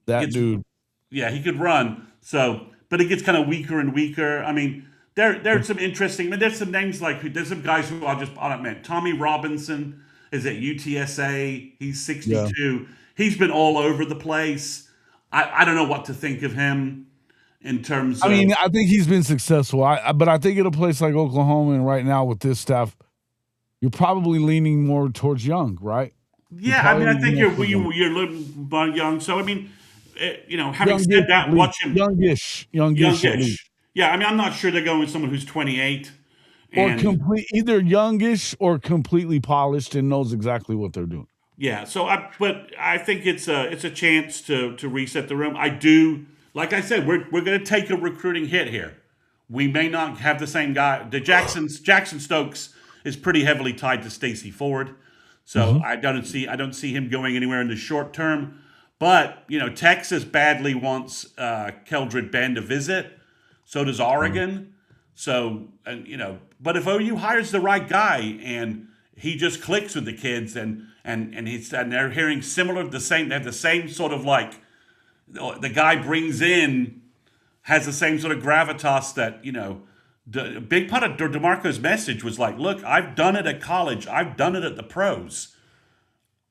That dude. Yeah, he could run. So, but it gets kind of weaker and weaker. I mean, there's some interesting. I mean, there's some names there's some guys who I'll admit. Tommy Robinson is at UTSA. He's 62. Yeah. He's been all over the place. I don't know what to think of him. In terms of, I think he's been successful. But I think at a place like Oklahoma and right now with this staff, you're probably leaning more towards Young, right? Yeah, I think you're leaning Young. So having said that, watch him youngish. Yeah, I'm not sure they're going with someone who's 28 or either youngish or completely polished and knows exactly what they're doing. Yeah. So, but I think it's a chance to reset the room. I do. Like I said, we're going to take a recruiting hit here. We may not have the same guy. Jackson Stokes is pretty heavily tied to Stacey Ford, so I don't see him going anywhere in the short term. But Texas badly wants Keldred Ben to visit, So does Oregon. So, and but if OU hires the right guy and he just clicks with the kids and they're hearing they have the same sort of like the guy brings in has the same sort of gravitas that the big part of DeMarco's message was like, look, I've done it at college, I've done it at the pros.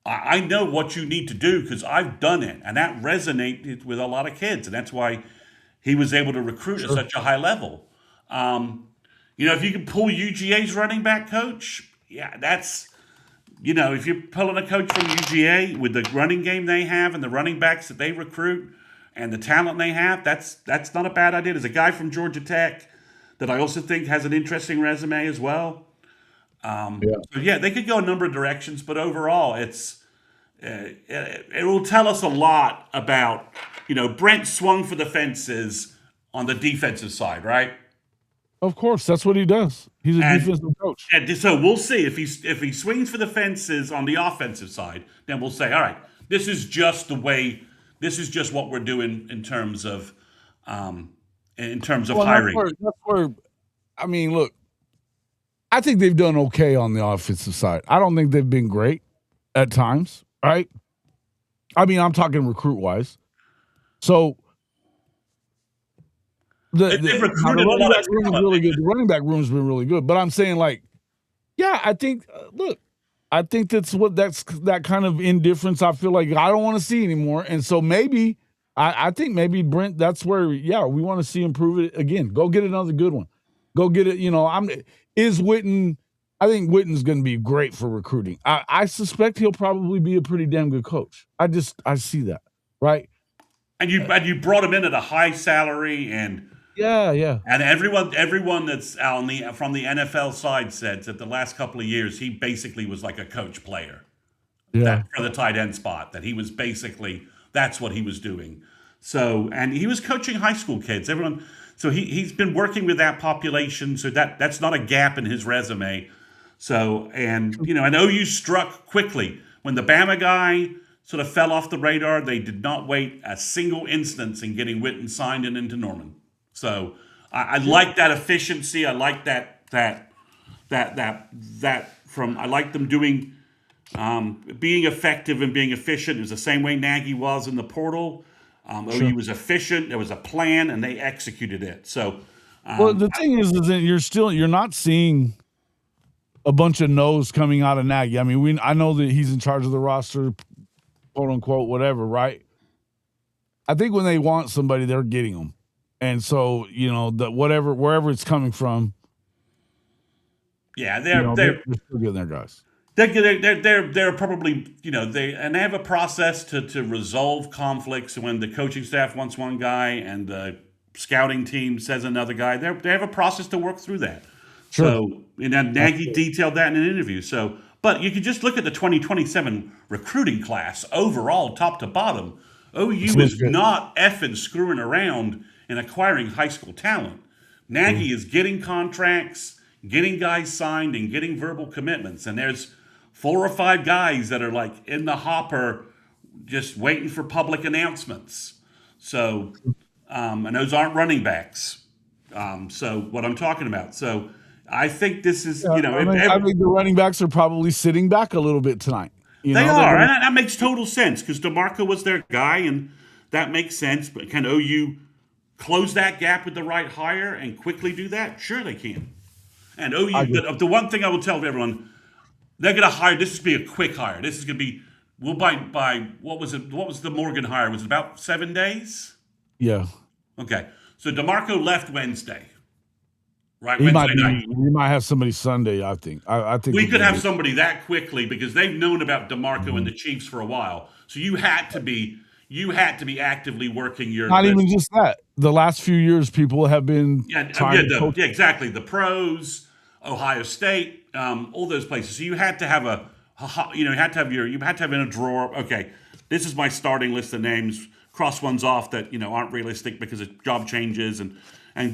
I know what you need to do because I've done it, and that resonated with a lot of kids, and that's why he was able to recruit at such a high level. If you can pull UGA's running back coach, yeah, that's if you're pulling a coach from UGA with the running game they have and the running backs that they recruit and the talent they have, that's not a bad idea. There's a guy from Georgia Tech that I also think has an interesting resume as well. So yeah, they could go a number of directions, but overall, it will tell us a lot about Brent swung for the fences on the defensive side, right? Of course, that's what he does. He's a defensive coach. And so we'll see if he swings for the fences on the offensive side, then we'll say, all right, this is just what we're doing in terms of hiring. That's where, I mean, look, I think they've done okay on the offensive side. I don't think they've been great at times, right? I mean, I'm talking recruit-wise. So the running back room is really good. The running back room's been really good. But I'm saying, like, yeah, I think, look, I think that's that kind of indifference I feel like I don't want to see anymore. And so maybe, I think maybe Brent, that's where, yeah, we want to see him prove it again. Go get another good one. Go get it. Witten, I think Witten's going to be great for recruiting. I suspect he'll probably be a pretty damn good coach. I see that, right? And you brought him in at a high salary and yeah. And everyone that's from the NFL side said that the last couple of years he basically was like a coach player. Yeah. For the tight end spot, that he was basically that's what he was doing. So, and he was coaching high school kids. So he's been working with that population. So that's not a gap in his resume. So, and OU struck quickly when the Bama guy sort of fell off the radar. They did not wait a single instance in getting Witten signed and into Norman. So I like that efficiency. I like that I like them doing being effective and being efficient. It was the same way Nagy was in the portal. OU was efficient. There was a plan, and they executed it. So, well, the thing is that you're not seeing a bunch of no's coming out of Nagy. I mean, I know that he's in charge of the roster, quote unquote, whatever, right? I think when they want somebody, they're getting them, and so wherever it's coming from. Yeah, they're still getting their guys. They're probably they have a process to resolve conflicts when the coaching staff wants one guy and the scouting team says another guy. They have a process to work through that. Sure. So Nagy detailed that in an interview. So, but you could just look at the 2027 recruiting class overall, top to bottom. OU is not effing screwing around in acquiring high school talent. Nagy is getting contracts, getting guys signed, and getting verbal commitments. And there's 4 or 5 guys that are like in the hopper just waiting for public announcements. So, and those aren't running backs. So what I'm talking about. So I think this is, I think the running backs are probably sitting back a little bit tonight. They are, and that makes total sense because DeMarco was their guy, and that makes sense. But can OU close that gap with the right hire and quickly do that? Sure, they can. And OU, the one thing I will tell everyone, they're going to hire. This is going to be a quick hire. This is going to be. We'll by what was it? What was the Morgan hire? Was it about 7 days? Yeah. Okay. So DeMarco left Wednesday. Right. We might have somebody Sunday. I think. I think we could have somebody that quickly because they've known about DeMarco and the Chiefs for a while. So you had to be actively working your. Not even just that. The last few years, people have been. Exactly. The pros, Ohio State, all those places. So you had to have you had to have in a drawer. Okay, this is my starting list of names. Cross ones off that aren't realistic because of job changes and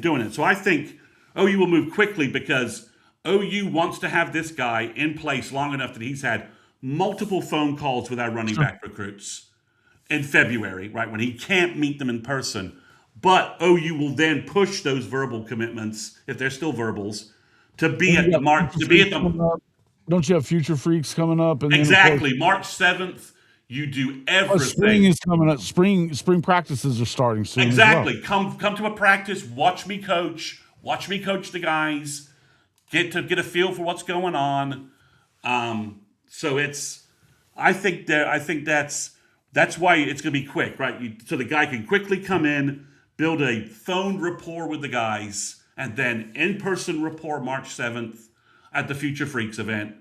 doing it. So I think OU will move quickly because OU wants to have this guy in place long enough that he's had multiple phone calls with our running back recruits in February, right, when he can't meet them in person. But OU will then push those verbal commitments, if they're still verbals, to be And at you the got March, Future to be Freaks at the coming up. Don't you have Future Freaks coming up? And then, of course, exactly March 7th. You do spring everything. is coming up. Spring practices are starting soon as well. Exactly. Come to a practice, watch me coach the guys, get a feel for what's going on. So I think that's why it's going to be quick, right? So the guy can quickly come in, build a phone rapport with the guys, and then in-person rapport March 7th at the Future Freaks event.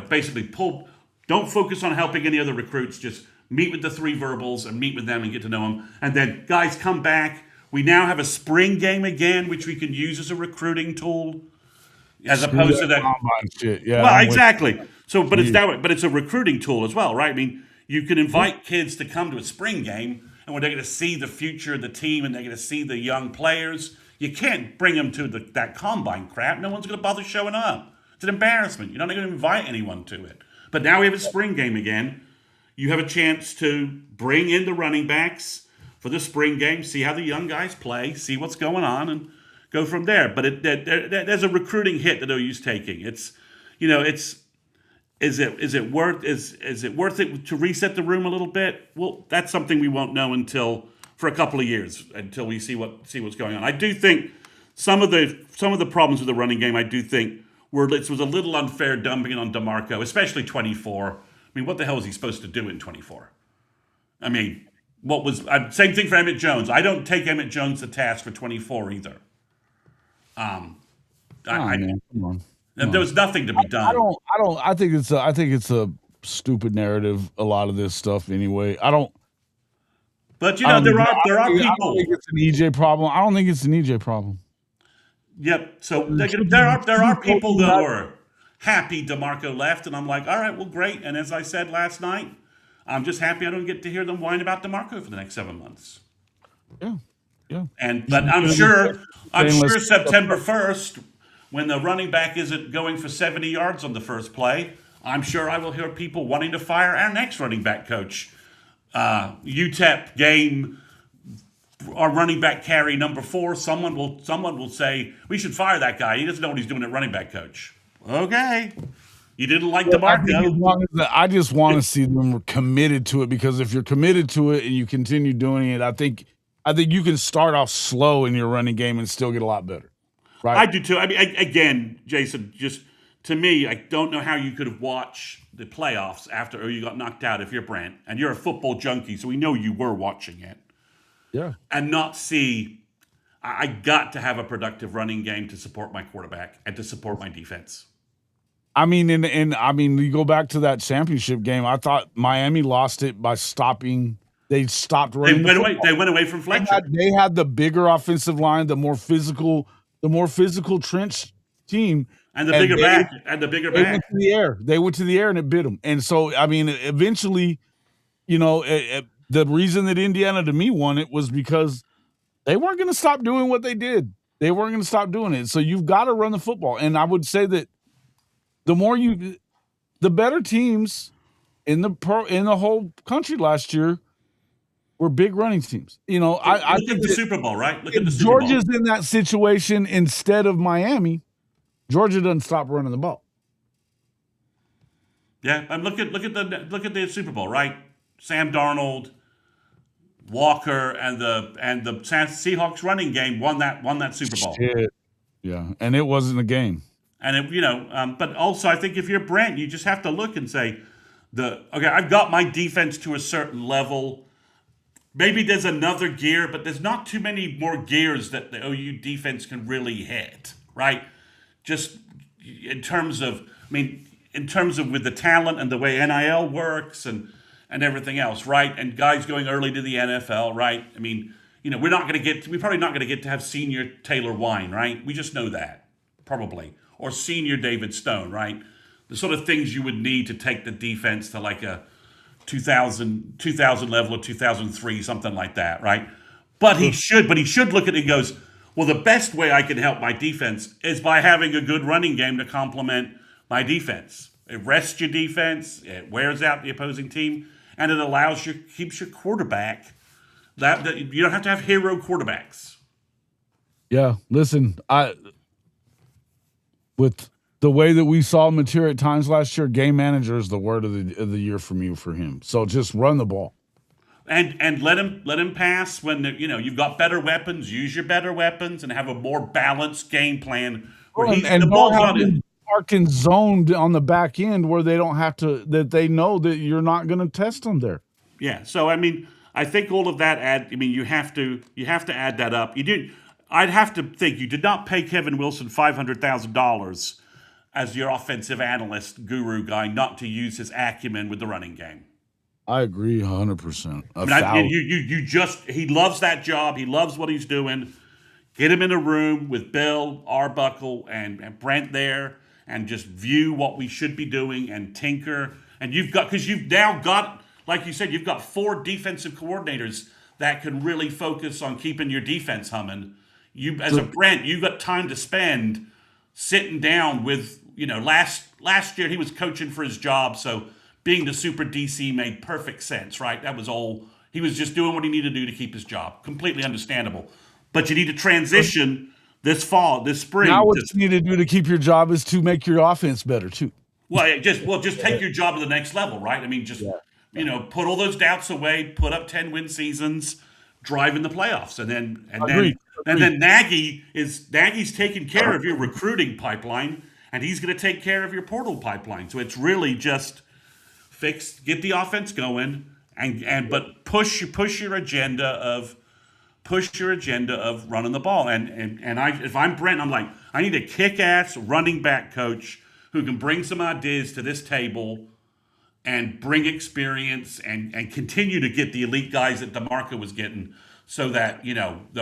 Basically don't focus on helping any other recruits. Just meet with the three verbals and meet with them and get to know them. And then guys come back. We now have a spring game again, which we can use as a recruiting tool, as opposed to that combine shit. Yeah, well, I'm with exactly. So, but it's you. that way. But it's a recruiting tool as well, right? I mean, you can invite kids to come to a spring game, and when they're going to see the future of the team and they're going to see the young players, you can't bring them to that combine crap. No one's going to bother showing up. It's an embarrassment. You're not going to invite anyone to it. But now we have a spring game again. You have a chance to bring in the running backs for the spring game, see how the young guys play, see what's going on, and go from there. But there's a recruiting hit that OU's taking. Is it worth it to reset the room a little bit? Well, that's something we won't know for a couple of years until we see what's going on. I do think some of the problems with the running game, I do think it was a little unfair dumping it on DeMarco, especially 24. I mean, what the hell is he supposed to do in 24? I mean, same thing for Emmett Jones. I don't take Emmett Jones to task for 24 either. Man, come on. There was nothing to be done. I think it's a stupid narrative. A lot of this stuff, anyway. But there are people. I don't think it's an EJ problem. I don't think it's an EJ problem. Yep. So there are people that were happy DeMarco left, and I'm like, all right, well, great. And as I said last night, I'm just happy I don't get to hear them whine about DeMarco for the next 7 months. Yeah. But I'm sure September 1st, when the running back isn't going for 70 yards on the first play, I'm sure I will hear people wanting to fire our next running back coach. UTEP game, our running back carry number 4. Someone will say we should fire that guy. He doesn't know what he's doing at running back coach. Okay, you didn't like DeMarco. I just want to see them committed to it, because if you're committed to it and you continue doing it, I think you can start off slow in your running game and still get a lot better. Right? I do too. I mean, again, Jason, just to me, I don't know how you could have watched the playoffs after OU got knocked out if you're Brent, and you're a football junkie, so we know you were watching it. Yeah. And not see, I got to have a productive running game to support my quarterback and to support my defense. I mean, you go back to that championship game. I thought Miami lost it by stopping. They stopped running. They went away from Fletcher. They had the bigger offensive line, the more physical trench team, and the bigger back. They went to the air. They went to the air and it bit them. And so, I mean, eventually, the reason that Indiana to me won it was because they weren't going to stop doing what they did. They weren't going to stop doing it. So you've got to run the football. And I would say that the better teams in the whole country last year were big running teams. I think the Super Bowl, right? Look at the Super Bowl. Georgia's in that situation instead of Miami. Georgia doesn't stop running the ball. Yeah, and look at the Super Bowl, right? Sam Darnold, Walker, and the Seahawks running game won that Super Bowl. Shit. Yeah, and it wasn't a game. And but also I think if you're Brent, you just have to look and say, I've got my defense to a certain level. Maybe there's another gear, but there's not too many more gears that the OU defense can really hit, right? Just in terms of with the talent and the way NIL works and everything else, right? And guys going early to the NFL, right? I mean, we're probably not going to get to have senior Taylor Wine, right? We just know that, probably. Or senior David Stone, right? The sort of things you would need to take the defense to like a 2000 level or 2003, something like that, right? But he should look at it and goes, well, the best way I can help my defense is by having a good running game to complement my defense. It rests your defense, it wears out the opposing team, and it keeps your quarterback, That you don't have to have hero quarterbacks. Yeah, listen, with the way that we saw him mature at times last year, game manager is the word of the year for him. So just run the ball. And let him pass when you've got better weapons. Use your better weapons and have a more balanced game plan where Well, the and don't ball's have not them in. Watkins zoned on the back end where they don't have to, that they know that you're not going to test them there. Yeah. So I mean, I think all of that you have to add that up. You did. I'd have to think you did not pay Kevin Wilson $500,000 as your offensive analyst guru guy not to use his acumen with the running game. I agree 100%. I mean, he loves that job. He loves what he's doing. Get him in a room with Bill Arbuckle and Brent there, and just view what we should be doing and tinker. And because you've now got, like you said, you've got 4 defensive coordinators that can really focus on keeping your defense humming. You, as a Brent, you've got time to spend sitting down with, last year he was coaching for his job, so being the super DC made perfect sense, right? That was all. He was just doing what he needed to do to keep his job. Completely understandable. But you need to transition this spring. Now what you need to do to keep your job is to make your offense better too. Well, just take your job to the next level, right? I mean, put all those doubts away, put up 10-win seasons, drive in the playoffs, and then Nagy's taking care of your recruiting pipeline, and he's going to take care of your portal pipeline. So it's really just get the offense going, but push your agenda of running the ball. If I'm Brent, I'm like, I need a kick-ass running back coach who can bring some ideas to this table and bring experience and continue to get the elite guys that DeMarco was getting, so that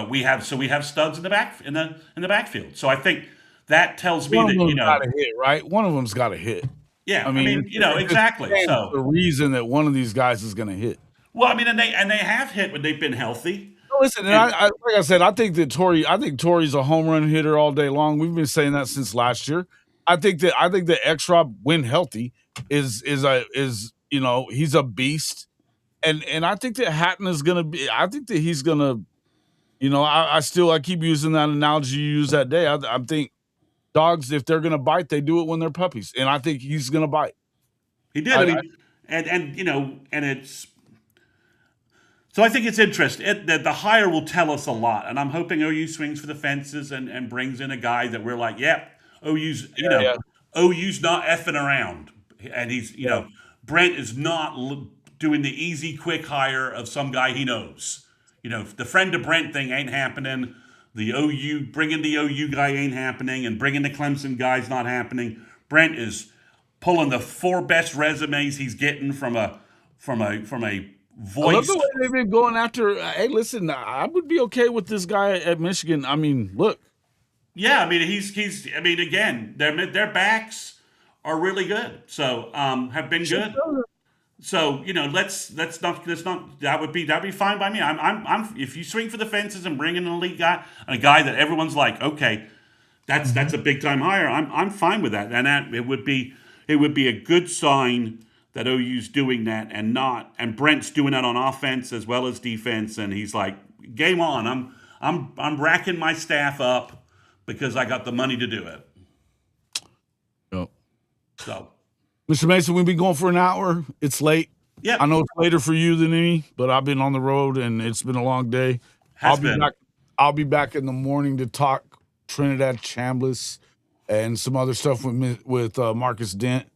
we have studs in the backfield. So I think that tells me that got to hit, right? One of them's got to hit. Yeah, I mean exactly. So the reason that one of these guys is going to hit. Well, I mean, and they have hit when they've been healthy. Listen, like I said, I think Torrey's a home run hitter all day long. We've been saying that since last year. I think that X-Rob, when healthy, is he's a beast, and I think that Hatton is gonna be. I think that he's gonna, I keep using that analogy you used that day. I think dogs, if they're gonna bite, they do it when they're puppies, and I think he's gonna bite. He did. And it's. So I think it's interesting that the hire will tell us a lot, and I'm hoping OU swings for the fences and brings in a guy that we're like, OU's OU's not effing around, and he's Brent is not doing the easy quick hire of some guy he knows. The friend of Brent thing ain't happening. The bringing the OU guy ain't happening, and bringing the Clemson guy's not happening. Brent is pulling the 4 best resumes he's getting from a voice. I love the way they've been going after. Hey, listen, I would be okay with this guy at Michigan. I mean, look. Yeah, I mean he's. I mean, again, their backs are really good. So have been good. So let's not. That'd be fine by me. I'm if you swing for the fences and bring in an elite guy, a guy that everyone's like, okay, that's a big time hire. I'm fine with that, and it would be a good sign that OU's doing that and Brent's doing that on offense as well as defense, and he's like, game on. I'm racking my staff up because I got the money to do it. Yep. So, Mr. Mason, we've been going for an hour. It's late. Yeah. I know it's later for you than me, but I've been on the road and it's been a long day. I'll be back in the morning to talk Trinidad Chambliss and some other stuff with Marcus Dent.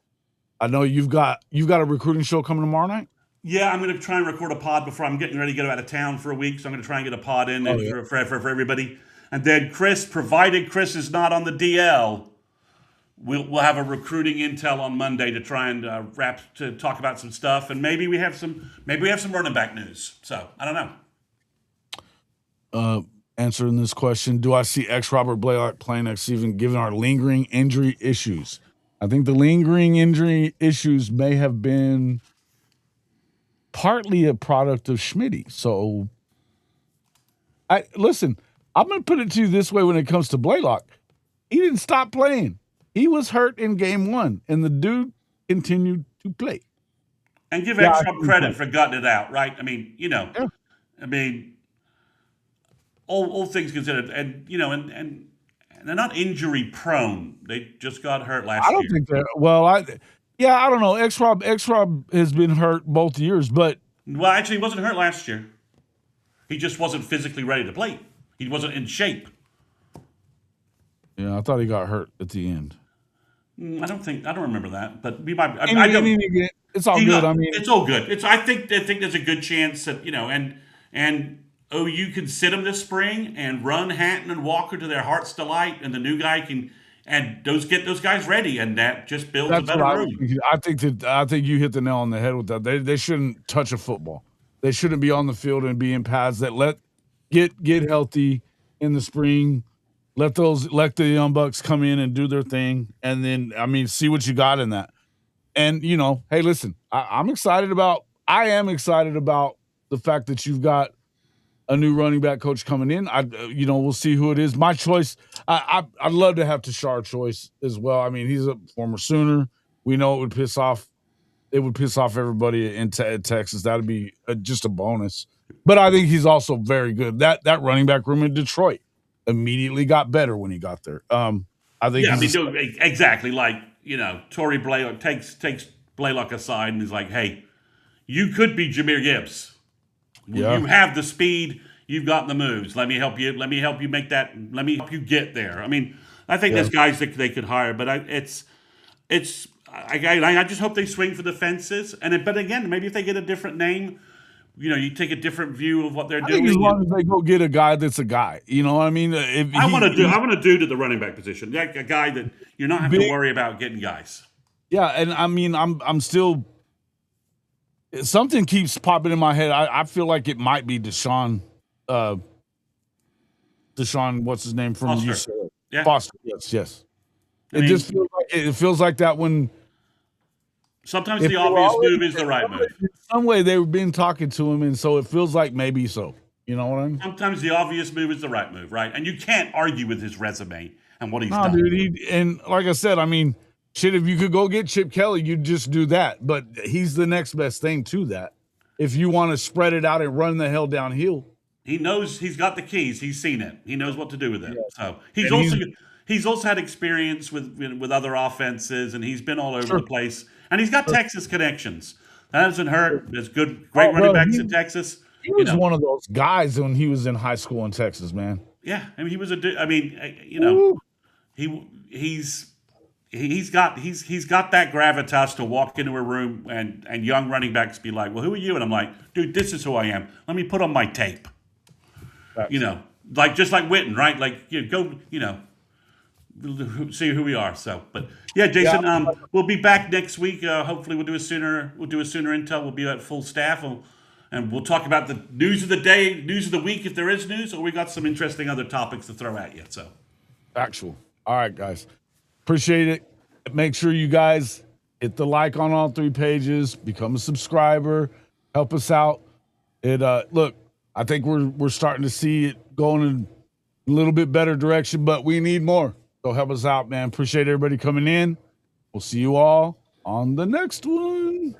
I know you've got a recruiting show coming tomorrow night. Yeah, I'm going to try and record a pod before I'm getting ready to go out of town for a week. So I'm going to try and get a pod in for everybody. And then provided Chris is not on the DL, we'll have a recruiting intel on Monday to try and talk about some stuff. And maybe we have some running back news. So I don't know. Answering this question, do I see Robert Blaylock playing next season given our lingering injury issues? I think the lingering injury issues may have been partly a product of Schmitty. So, listen, I'm going to put it to you this way when it comes to Blaylock. He didn't stop playing. He was hurt in game 1, and the dude continued to play. And give X-Rob credit for gutting it out, right? I mean, I mean, all things considered, and and they're not injury prone. They just got hurt I last don't year. think they're well. I don't know. X Rob has been hurt both years, but Well, actually, he wasn't hurt last year. He just wasn't physically ready to play. He wasn't in shape. yeah, I thought he got hurt at the end. I don't remember that, but we might. I In don't. any event, it's all He good. got, I mean, it's all good. I think there's a good chance that and OU can sit him this spring and run Hatton and Walker to their heart's delight, and the new guy can get those guys ready, and that just builds a that's what better I was room. thinking. I think you hit the nail on the head with that. They shouldn't touch a football. They shouldn't be on the field and be in paths that get healthy in the spring. Let the young bucks come in and do their thing, and then see what you got in that. And hey, listen, I am excited about the fact that you've got a new running back coach coming in. We'll see who it is. My choice, I'd love to have Tashard choice as well. I mean, he's a former Sooner. We know it would piss off everybody in Texas. That'd be just a bonus. But I think he's also very good. That running back room in Detroit immediately got better when he got there. I think Yeah, I mean, he's exactly. Like Tory Blaylock takes Blaylock aside and is like, "Hey, you could be Jameer Gibbs. yeah. You have the speed. You've got the moves. Let me help you. Let me help you make that. Let me help you get there." I mean, I think Yeah. there's guys that they could hire, but I just hope they swing for the fences. But again, maybe if they get a different name, you take a different view of what they're I doing. think as long as they go get a guy that's a guy, you know what I mean? I want to do to the running back position, like a guy that you're not having to Big- worry about getting guys. yeah, and I'm still something keeps popping in my head. I feel like it might be Deshaun, what's his name from Foster. UCLA? Yeah. Foster. Yes. I It mean, just feels like that when sometimes if the they were obvious already- move is the right move. in some way they've been talking to him, and so it feels like maybe so. You know what I mean? Sometimes the obvious move is the right move, right? And you can't argue with his resume and what he's No, done. dude. And like I said, shit, if you could go get Chip Kelly, you'd just do that. But he's the next best thing to that. If you want to spread it out and run the hell downhill. He knows he's got the keys. He's seen it. He knows what to do with it. So And he's also had experience with other offenses, and he's been all over Sure. the place. And he's got Texas connections. That doesn't hurt. There's great running backs in Texas. He was one of those guys when he was in high school in Texas, man. Yeah, I mean, he was Woo. he's got that gravitas to walk into a room and young running backs be like, "Well, who are you?" And I'm like, "Dude, this is who I am. Let me put on my tape." Just like Witten, right? Like go, see who we are. So, but yeah, Jason, we'll be back next week. Hopefully, we'll do a sooner intel. We'll be at full staff. And we'll talk about the news of the day, news of the week, if there is news, or we got some interesting other topics to throw at you. So, Factual. All right, guys. Appreciate it. Make sure you guys hit the like on all 3 pages, become a subscriber, help us out. Look, I think we're starting to see it going in a little bit better direction, but we need more. So help us out, man. Appreciate everybody coming in. We'll see you all on the next one.